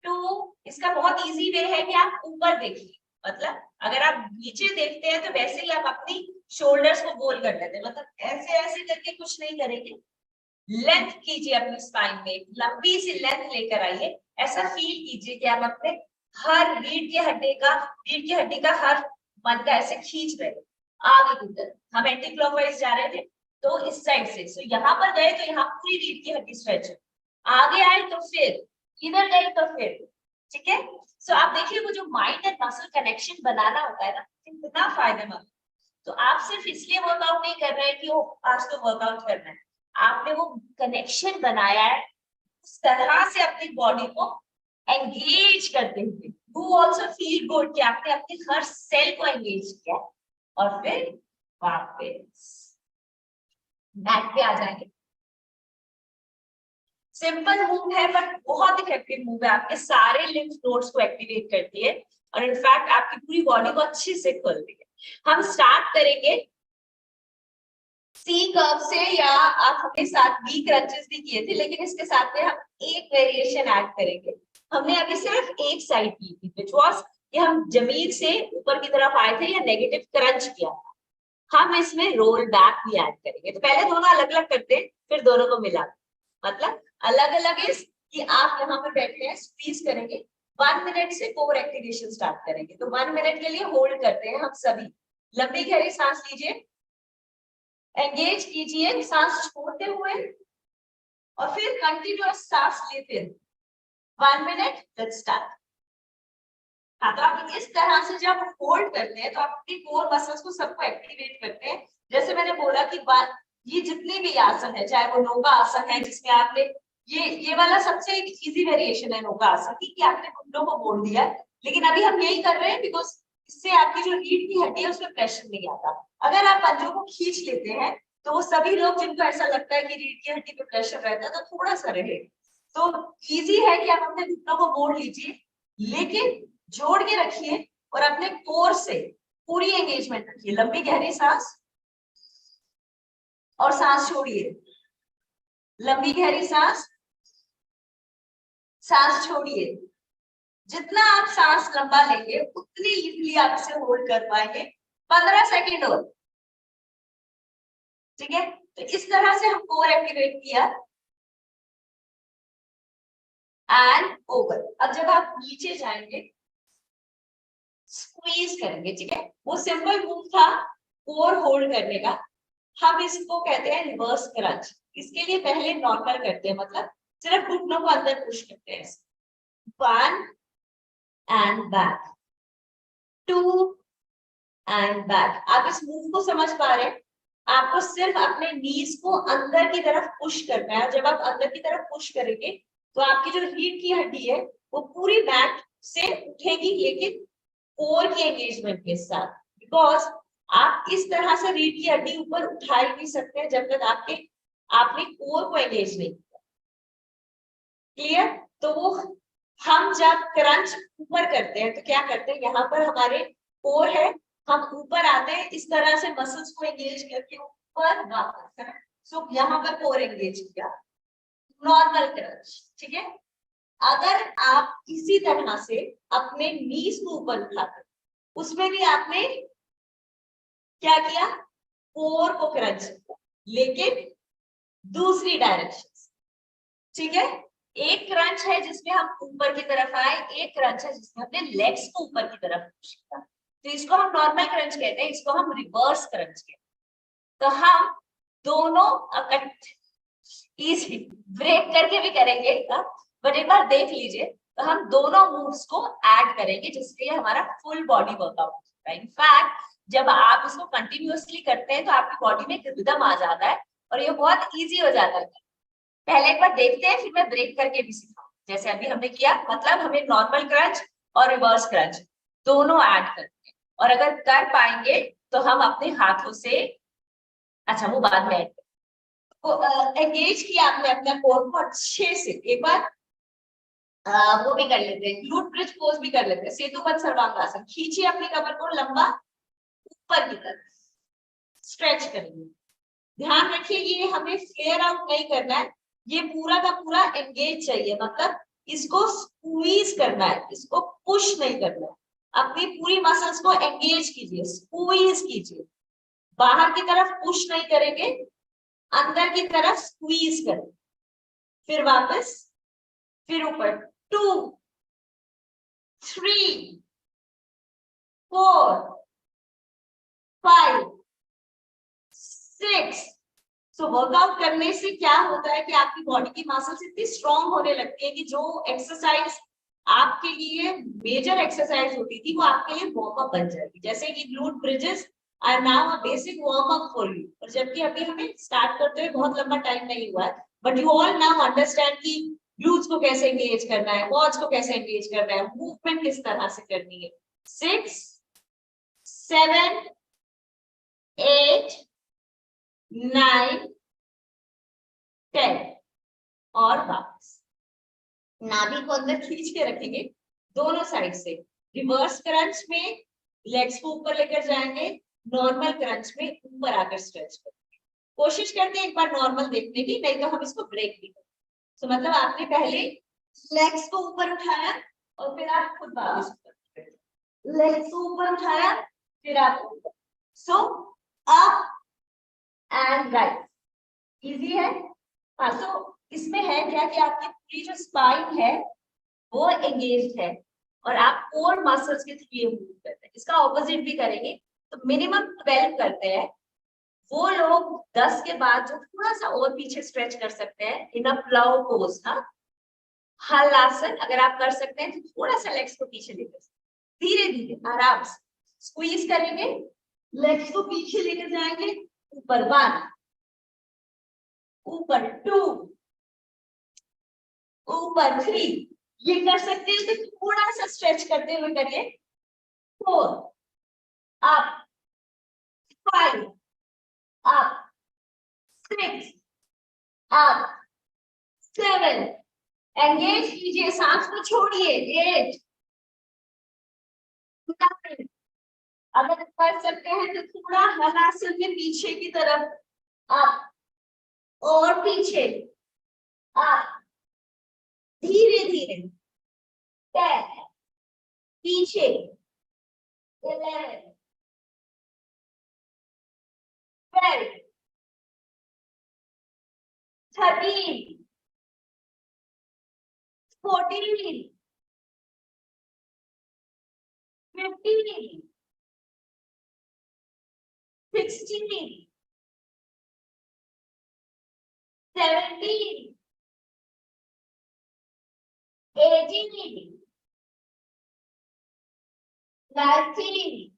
D: 2। इसका बहुत इजी वे है कि आप ऊपर देखिए, मतलब अगर आप नीचे देखते हैं तो वैसे ही आप अपनी शोल्डर्स को गोल कर लेते हैं, मतलब ऐसे ऐसे करके कुछ नहीं करेंगे। लेंथ कीजिए अपनी स्पाइन में, लंबी सी लेंथ लेकर आइए, ऐसा फील कीजिए कि आप अपने हर रीढ़ की हड्डी का हर मणका ऐसे खींच रहे हैं आगे की तरफ। हम एंटी क्लॉकवाइज जा रहे थे तो इस साइड से, सो यहाँ पर गए तो यहाँ पूरी रीढ़ की हड्डी स्ट्रेच है, आगे आए तो फिर, इधर गए तो फिर, ठीक है। सो आप देखिए वो जो माइंड एंड मसल कनेक्शन बनाना होता है ना, कितना फायदेमंद। तो आप सिर्फ इसलिए वर्कआउट नहीं कर रहे हैं कि वो आज तो वर्कआउट करना है, आपने वो कनेक्शन बनाया है उस तरह से अपनी बॉडी को एंगेज करते हुए। यू ऑल्सो फील गुड कि आपने अपने हर सेल को एंगेज किया। और फिर वापस मैट पे आ जाएंगे। सिंपल मूव है बट बहुत इफेक्टिव मूव है, आपके सारे लिम्फ नोड्स को एक्टिवेट करती है और इनफैक्ट आपकी पूरी बॉडी को अच्छे से खोलती है। हम स्टार्ट करेंगे सी कर्व से, या आप अपने साथ बी क्रंचेस भी किए थे, लेकिन इसके साथ में हम एक वेरिएशन ऐड करेंगे। हमने अभी सिर्फ एक साइड की थी, व्हिच वाज कि हम जमीन से ऊपर की तरफ आए थे या नेगेटिव क्रंच किया था। हम इसमें रोल बैक भी ऐड करेंगे। तो पहले दोनों अलग अलग करते हैं, फिर दोनों को मिला, मतलब अलग अलग इस कि आप यहाँ पर बैठे हैं, स्क्वीज करेंगे, 1 मिनट से कोर एक्टिवेशन स्टार्ट करेंगे। तो 1 मिनट के लिए होल्ड करते हैं हम सभी। लंबी गहरी सांस लीजिए, एंगेज कीजिए सांस छोड़ते हुए, और फिर कंटिन्यूअस सांस लेते हुए 1 मिनट, लेट्स स्टार्ट। हाँ, तो आप इस तरह से जब होल्ड करते हैं तो आप अपनी कोर मसल्स को सबको एक्टिवेट करते हैं। जैसे मैंने बोला कि ये जितने भी आसन है, चाहे वो नौका आसन है जिसमें आपने ये वाला सबसे इजी वेरिएशन है नौका आसन की, कि आपने घुटनों को मोड़ दिया, लेकिन अभी हम यही कर रहे हैं बिकॉज इससे आपकी जो रीढ़ की हड्डी है उसमें प्रेशर नहीं आता। अगर आप पंजों को खींच लेते हैं तो वो सभी लोग जिनको ऐसा लगता है कि रीढ़ की हड्डी पे प्रेशर रहता है तो थोड़ा सा रहे, तो इजी है कि आप अपने घुटनों को मोड़ लीजिए, लेकिन जोड़ के रखिए और अपने कोर से पूरी एंगेजमेंट रखिए। लंबी गहरी सांस और सांस छोड़िए, लंबी गहरी सांस, सांस छोड़िए। जितना आप सांस लंबा लेंगे उतनी इजीली आप इसे होल्ड कर पाएंगे। 15 सेकेंड और, ठीक है। तो इस तरह से हम कोर एक्टिवेट किया एंड ओवर। अब जब आप नीचे जाएंगे स्क्वीज करेंगे, ठीक है। वो सिंपल मूव था कोर होल्ड करने का, हम इसको कहते हैं रिवर्स क्रंच। इसके लिए पहले नॉर्मल करते हैं, मतलब सिर्फ घुटनों को अंदर पुश करते हैं। 1 एंड बैक, 2 एंड बैक। आप इस मूव को समझ पा रहे हैं? आपको सिर्फ अपने नीज को अंदर की तरफ पुश करना है। जब आप अंदर की तरफ पुश करेंगे तो आपकी जो रीढ़ की हड्डी है वो पूरी बैक से उठेगी, लेकिन कोर की एंगेजमेंट के साथ, बिकॉज आप इस तरह से रीढ़ की हड्डी ऊपर उठा ही नहीं सकते जब तक आपने कोर को एंगेज नहीं किया। क्लियर? तो वो हम जब क्रंच ऊपर करते हैं तो क्या करते हैं, यहाँ पर हमारे कोर है, हम ऊपर आते हैं, इस तरह से मसल्स को एंगेज करके ऊपर वापस। सो यहाँ पर कोर एंगेज किया, नॉर्मल क्रंच, ठीक है। अगर आप इसी तरह से अपने नीज को ऊपर उठाते, उसमें भी आपने क्या किया, कोर को क्रंच किया, लेकिन दूसरी डायरेक्शन, ठीक है। एक क्रंच है जिसमें हम ऊपर की तरफ आए, एक क्रंच है जिसमें हमने लेग्स को ऊपर की तरफ पुश किया। तो इसको हम नॉर्मल क्रंच कहते हैं, इसको हम रिवर्स क्रंच कहते हैं। तो हम दोनों इजी ब्रेक करके भी करेंगे, बट एक बार देख लीजिए। तो हम दोनों मूव्स को ऐड करेंगे जिससे हमारा फुल बॉडी वर्कआउट होता है। इनफैक्ट जब आप इसको कंटिन्यूअसली करते हैं तो आपकी बॉडी में एक रिदम आ जाता है और ये बहुत इजी हो जाता है। पहले एक बार देखते हैं, फिर मैं ब्रेक करके भी सिखाऊं, जैसे अभी हमने किया। मतलब हमें नॉर्मल क्रंच और रिवर्स क्रंच दोनों ऐड करते हैं, और अगर कर पाएंगे तो हम अपने हाथों से, अच्छा वो बाद में ऐड एंगेज किया आपने अपना कोर को अच्छे से। एक बार वो भी कर लेते हैं, ग्लूट ब्रिज पोज भी कर लेते हैं, सेतुबंध सर्वांगासन। खींचिए अपनी कमर को लंबा ऊपर की तरफ, स्ट्रेच करेंगे। ध्यान रखिए ये हमें फ्लेयर आउट नहीं करना है, ये पूरा का पूरा एंगेज चाहिए, मतलब इसको स्क्वीज करना है, इसको पुश नहीं करना है। अपनी पूरी मसल्स को एंगेज कीजिए, स्क्वीज कीजिए। बाहर की तरफ पुश नहीं करेंगे, अंदर की तरफ स्क्वीज करें, फिर वापस, फिर ऊपर। 2 3 4 5 6। सो वर्कआउट करने से क्या होता है कि आपकी बॉडी की मसल्स इतनी स्ट्रांग होने लगती है कि जो एक्सरसाइज आपके लिए मेजर एक्सरसाइज होती थी वो आपके लिए वार्म अप बन जाएगी। जैसे कि glute bridges are now a basic warm up for you. और जबकि अभी हमें स्टार्ट करते हुए बहुत लंबा टाइम नहीं हुआ है, but you all now understand कि ग्लूट्स को कैसे एंगेज करना है, क्वाड्स को कैसे एंगेज करना है, मूवमेंट किस तरह से करनी है। 6 7 8 9 10 और वापस। नाभि को अंदर खींच के रखेंगे दोनों साइड से। रिवर्स क्रंच में लेग्स को ऊपर लेकर जाएंगे, नॉर्मल क्रंच में ऊपर आकर स्ट्रेच करेंगे। कोशिश करते हैं एक बार नॉर्मल देखने की, नहीं तो हम इसको ब्रेक भी करें। तो मतलब आपने पहले लेग्स को ऊपर उठाया और फिर आप खुद वापस ऊपर, लेग्स को ऊपर उठाया फिर आप ऊपर, so up and right, easy है। हाँ, तो इसमें है क्या कि आपकी पूरी जो स्पाइन है वो एंगेज्ड है और आप कोर मसल्स के थ्रू ये मूव करते हैं। इसका ऑपोजिट भी करेंगे तो मिनिमम 12 करते हैं। वो लोग 10 के बाद जो थोड़ा सा और पीछे स्ट्रेच कर सकते हैं इन अ प्लाव पोज, हाँ, हलासन अगर आप कर सकते हैं तो थोड़ा सा लेग्स को पीछे लेकर धीरे धीरे आराम से स्क्वीज करेंगे, लेग्स को पीछे लेकर जाएंगे, ऊपर 1, ऊपर 2, ऊपर 3, ये कर सकते हैं तो थोड़ा सा स्ट्रेच करते हुए करिए, 4, अप, 5, अप, 6, अप, 7, एंगेज कीजिए, सांस को छोड़िए, 8, 9, अगर कर सकते हैं तो थोड़ा हलासन में पीछे की तरफ अप और पीछे अप, धीरे धीरे 10, पीछे 11, 12, 13, 14, 15, 16, 17, 18, 19,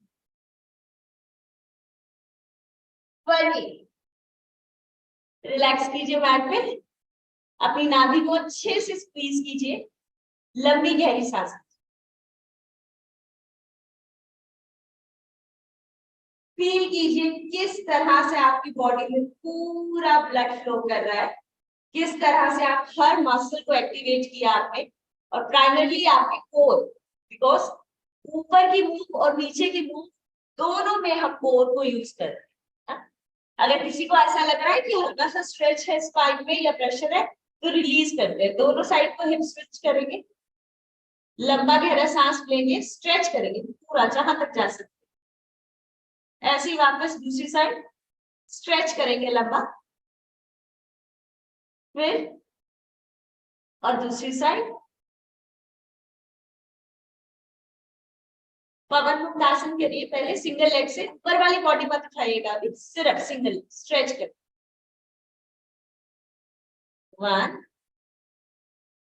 D: 20। रिलैक्स कीजिए मैट पे, अपनी नाभि को अच्छे से स्क्वीज कीजिए, लंबी गहरी सांस, फील कीजिए किस तरह से आपकी बॉडी में पूरा ब्लड फ्लो कर रहा है, किस तरह से आप हर मसल को एक्टिवेट किया आपने, और प्राइमरली आपके कोर, बिकॉज ऊपर की मूव और नीचे की मूव दोनों में हम कोर को यूज कर रहे हैं। अगर किसी को ऐसा लग रहा है कि हल्का सा स्ट्रेच है स्पाइन में या प्रेशर है तो रिलीज करते हैं, दोनों साइड को हिप स्विच करेंगे, लंबा गहरा सांस लेंगे, स्ट्रेच करेंगे पूरा जहां तक जा सकते, ऐसे ही वापस दूसरी साइड स्ट्रेच करेंगे लंबा, फिर और दूसरी साइड। पवन मुक्तासन करिए, पहले सिंगल लेग से, ऊपर वाली बॉडी मत उठाइएगा, अभी सिर्फ सिंगल स्ट्रेच कर, 1,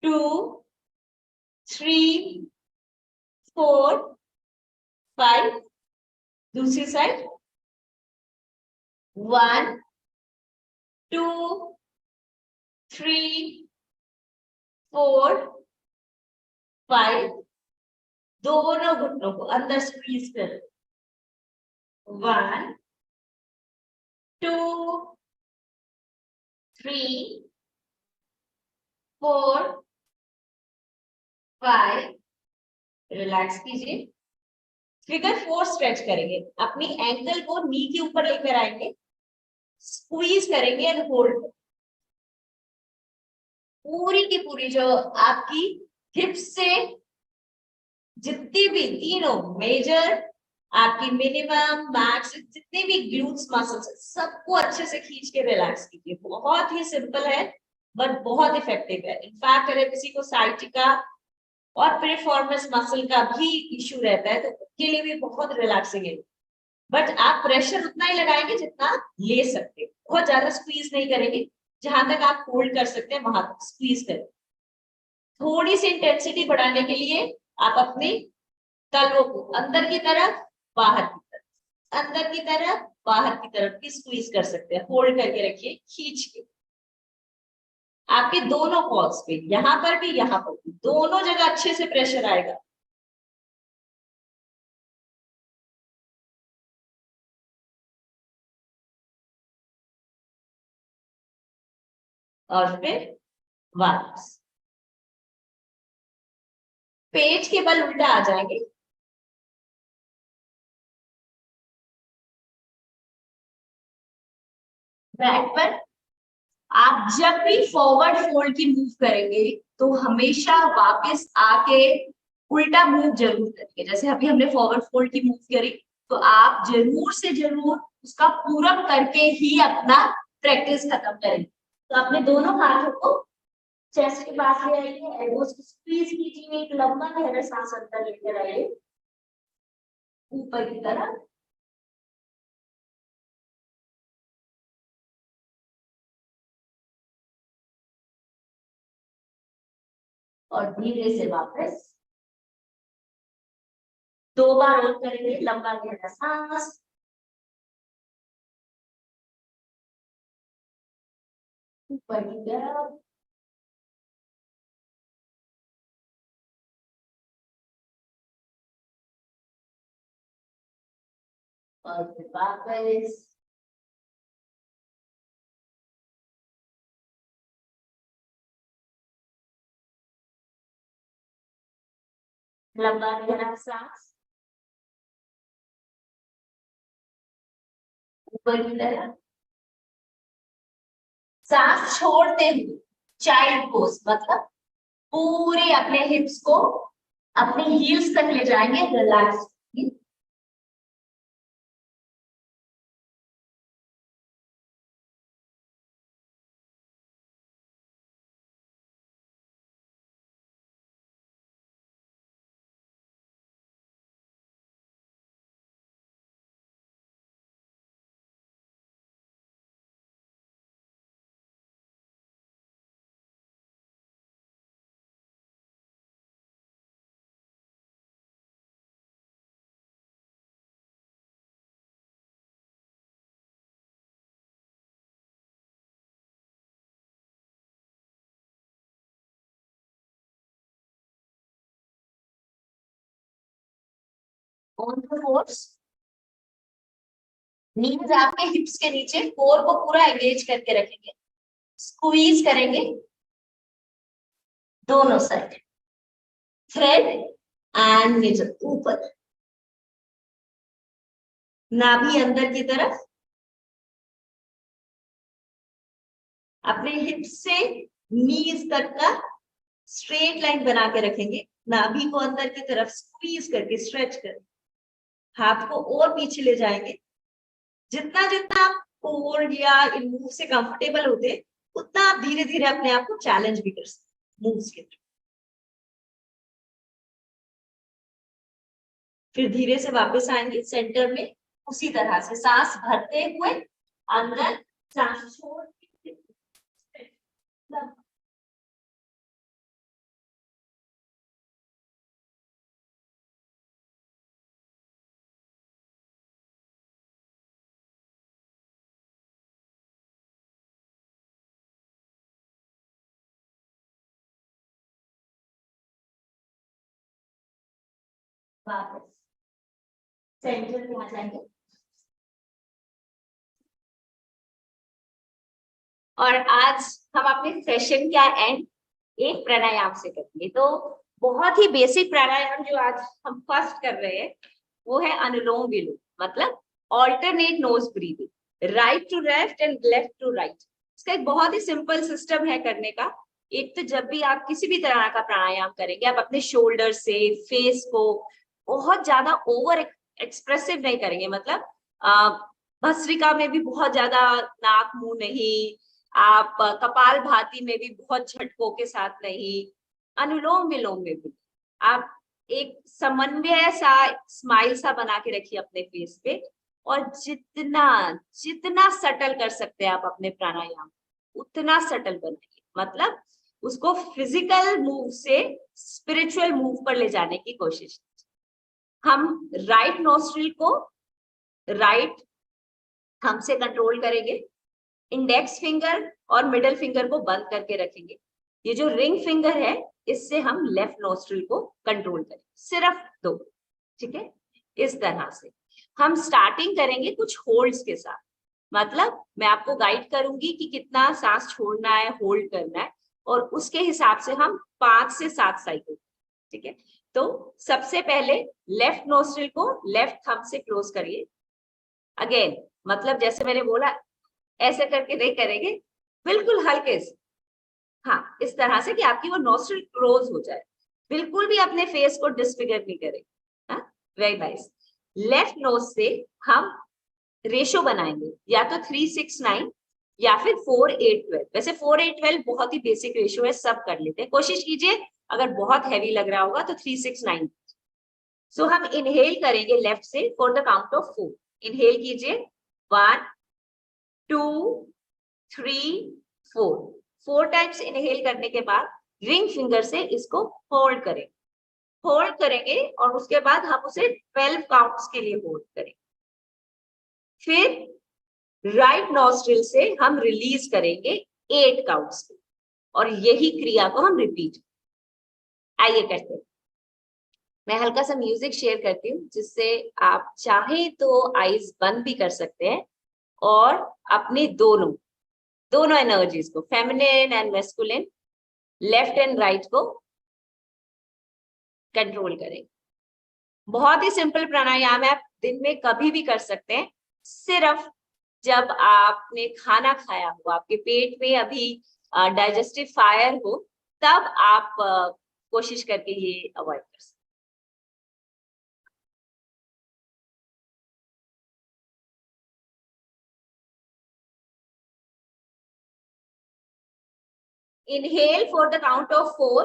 D: 2, 3, 4, 5, दूसरी साइड, 1, 2, 3, 4, 5, दोनों घुटनों को अंदर स्क्वीज कर, 1, 2, 3, 4, 5, रिलैक्स कीजिए। फिगर 4 स्ट्रेच करेंगे, अपनी एंकल को नी के ऊपर लेकर आएंगे, स्क्वीज करेंगे एंड होल्ड, पूरी की पूरी जो आपकी हिप्स से जितनी भी तीनों मेजर, आपकी मिनिमम, मैक्स, जितने भी ग्लूट्स मसल्स सबको अच्छे से खींच के रिलैक्स कीजिए। बहुत ही सिंपल है बट बहुत इफेक्टिव है। इनफैक्ट अगर किसी को साइटिका और पिरिफॉर्मिस मसल का भी इश्यू रहता है तो उसके लिए भी बहुत रिलैक्सिंग है, बट आप प्रेशर उतना ही लगाएंगे जितना ले सकते हैं, बहुत ज्यादा स्क्वीज नहीं करेंगे, जहां तक आप होल्ड कर सकते हैं वहां तक स्क्वीज करें। थोड़ी सी इंटेंसिटी बढ़ाने के लिए आप अपने तलवों को अंदर की तरफ बाहर की तरफ, अंदर की तरफ बाहर की तरफ की स्क्वीज कर सकते हैं, होल्ड करके रखिए खींच के, आपके दोनों पॉल्स पे, यहां पर भी यहां पर भी, दोनों जगह अच्छे से प्रेशर आएगा। और फिर वापस पेट के बल उल्टा आ जाएंगे, बैक पर आप जब भी फॉरवर्ड फोल्ड की मूव करेंगे तो हमेशा वापस आके उल्टा मूव जरूर करेंगे। जैसे अभी हमने फॉरवर्ड फोल्ड की मूव करी, तो आप जरूर से जरूर उसका पूरक करके ही अपना प्रैक्टिस खत्म करेंगे। तो अपने दोनों हाथों को चेस्ट के पास ले आइए, एल्बोज को स्क्वीज कीजिए, एक लंबा गहरा सांस अंदर लेकर आइए ऊपर की तरफ, और धीरे से वापस 2 बार और करेंगे लंबा गहरा सांस, ऊपर की तरफ, और फिर वापस, लंबा गहरा सांस, ऊपर की तरफ, सांस छोड़ते हुए चाइल्ड पोज, मतलब पूरे अपने हिप्स को अपने हील्स तक ले जाएंगे, रिलैक्स। ऑन द फोर्स, नीज आपके हिप्स के नीचे, कोर को पूरा एंगेज करके रखेंगे, स्क्वीज करेंगे दोनों साइड, थ्रेड एंड मिडल ऊपर, नाभि अंदर की तरफ, अपने हिप्स से नीज तक का स्ट्रेट लाइन बना के रखेंगे, नाभि को अंदर की तरफ स्क्वीज करके स्ट्रेच करके हाथ को और पीछे ले जाएंगे। जितना जितना आप कोर या इन मूव से कंफर्टेबल होते उतना आप धीरे धीरे अपने आप को चैलेंज भी कर सकते मूव्स के थ्रू। फिर धीरे से वापस आएंगे सेंटर में, उसी तरह से सांस भरते हुए अंदर, सांस छोड़ वापस सेंटर में आ जाएंगे। और आज हम अपने सेशन का एंड एक प्राणायाम से करेंगे। तो बहुत ही बेसिक प्राणायाम जो आज हम फर्स्ट कर रहे हैं वो है अनुलोम विलोम, मतलब alternate nose breathing, right to left and left to right. इसका एक बहुत ही सिंपल सिस्टम है करने का। एक तो जब भी आप किसी भी तरह का प्राणायाम करेंगे, आप अपने शोल्डर से फेस को बहुत ज्यादा ओवर एक्सप्रेसिव नहीं करेंगे, मतलब भस्त्रिका में भी बहुत ज्यादा नाक मुंह नहीं, आप कपाल भाती में भी बहुत झटकों के साथ नहीं, अनुलोम विलोम में भी आप एक समन्वय सा स्माइल सा बना के रखिए अपने फेस पे, और जितना जितना सटल कर सकते हैं आप अपने प्राणायाम उतना सटल बनाइए, मतलब उसको फिजिकल मूव से स्पिरिचुअल मूव पर ले जाने की कोशिश। हम राइट नोस्ट्रिल को राइट थंब से कंट्रोल करेंगे, इंडेक्स फिंगर और मिडिल फिंगर को बंद करके रखेंगे। ये जो रिंग फिंगर है इससे हम लेफ्ट नोस्ट्रिल को कंट्रोल करेंगे, सिर्फ 2, ठीक है। इस तरह से हम स्टार्टिंग करेंगे कुछ होल्ड्स के साथ, मतलब मैं आपको गाइड करूंगी कि कितना सांस छोड़ना है, होल्ड करना है, और उसके हिसाब से हम 5 से 7 साइकिल, ठीक है। तो सबसे पहले लेफ्ट नोस्ट्रिल को लेफ्ट थंब से क्लोज करिए। अगेन मतलब जैसे मैंने बोला ऐसे करके नहीं करेंगे, बिल्कुल हल्के से, हाँ इस तरह से कि आपकी वो नॉस्ट्रिल क्लोज हो जाए, बिल्कुल भी अपने फेस को डिसफिगर नहीं करें। हाँ, वेरी नाइस। लेफ्ट नोज से हम रेशो बनाएंगे, या तो 3-6-9 या फिर 4-8-12। वैसे 4-8-12 बहुत ही बेसिक रेशो है, सब कर लेते हैं, कोशिश कीजिए, अगर बहुत हैवी लग रहा होगा तो 3-6-9। सो हम इनहेल करेंगे लेफ्ट से for the count of 4। Inhale कीजिए, 1 2 3 4। 4 टाइम्स इनहेल करने के बाद रिंग फिंगर से इसको होल्ड करें, होल्ड करेंगे और उसके बाद हम उसे 12 काउंट्स के लिए होल्ड करेंगे। फिर राइट नॉस्ट्रिल से हम रिलीज करेंगे 8 काउंट्स के, और यही क्रिया को हम रिपीट, आइए करते हैं। मैं हल्का सा म्यूजिक शेयर करती हूँ, जिससे आप चाहे तो आईज बंद भी कर सकते हैं और अपनी दोनों दोनों एनर्जीज को, feminine and masculine, left and right को कंट्रोल करें। बहुत ही सिंपल प्राणायाम है, आप दिन में कभी भी कर सकते हैं, सिर्फ जब आपने खाना खाया हो, आपके पेट में अभी डाइजेस्टिव फायर हो, तब आप कोशिश करके ये अवॉइड कर सकते। Inhale for the count of 4.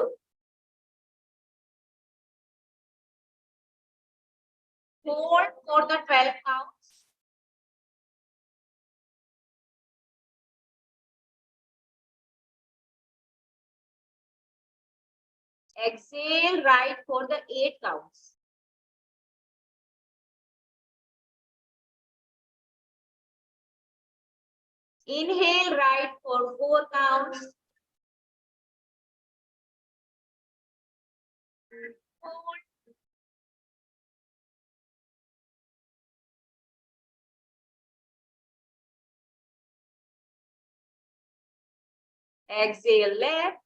D: Hold for the 12 counts. Exhale right for the 8 counts. Inhale right for 4 counts. Hold. Exhale left.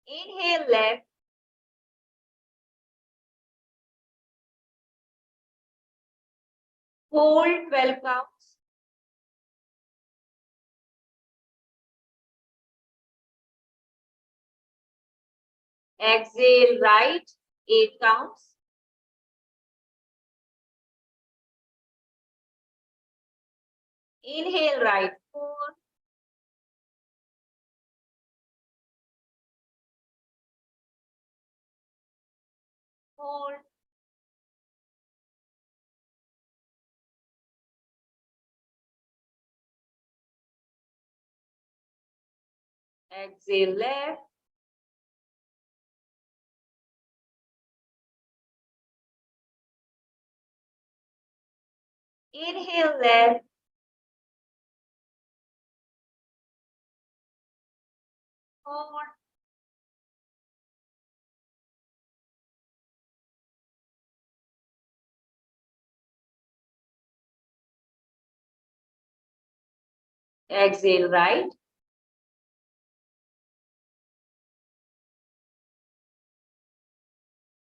D: Inhale left. Hold 12 counts. Exhale right 8 counts. Inhale right 4. Hold. Exhale left. Inhale left. Hold. Exhale right.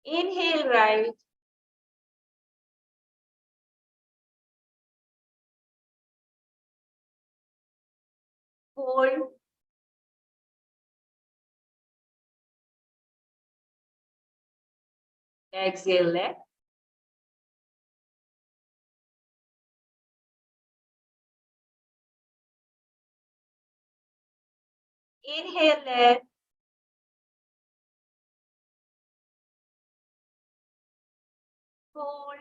D: Inhale right. Hold. Exhale left. Inhale left. Hold.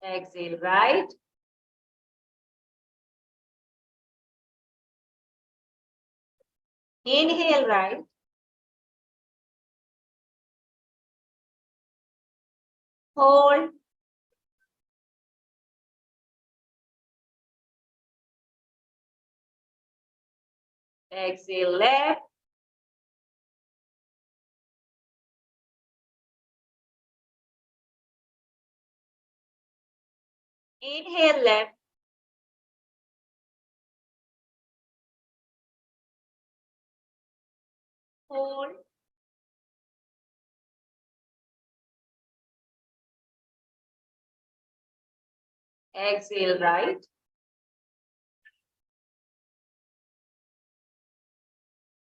D: Exhale right. Inhale right. Hold. Exhale left. Inhale left. hold. Exhale, right.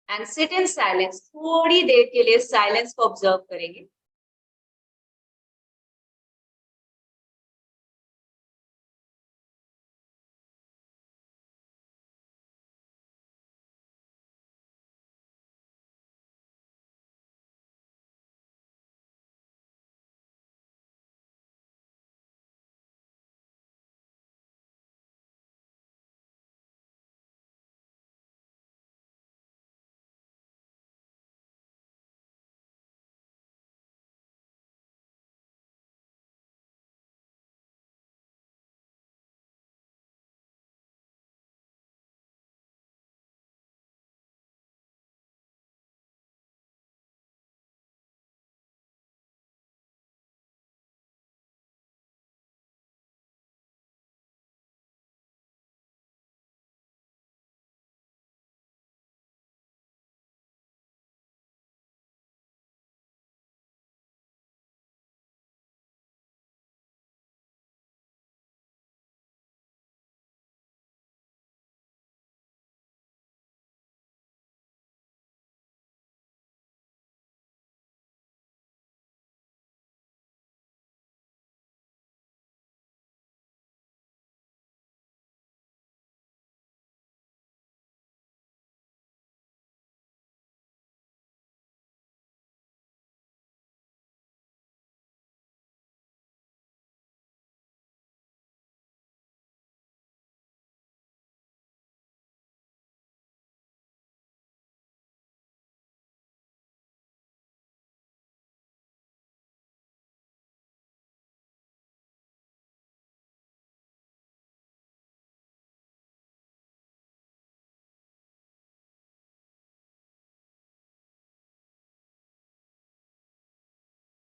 D: And sit in silence. थोड़ी देर के लिए silence को observe करेंगे.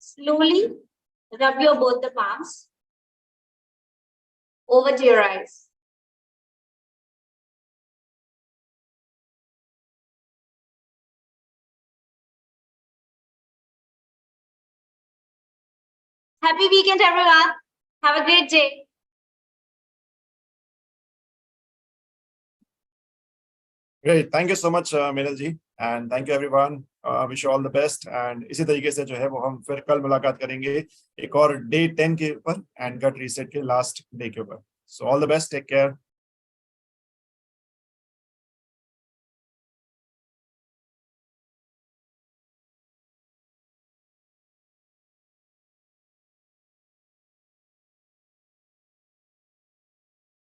D: Slowly rub your both the palms over to your eyes. Happy weekend, everyone. Have a great day.
A: Great, thank you so much, Meral ji, and thank you everyone. Wish you all the best. And इसी तरीके से जो है वो हम फिर कल मुलाकात करेंगे एक और डे 10 के ऊपर एंड गट रीसेट के लास्ट डे के ऊपर. So all the best. Take care.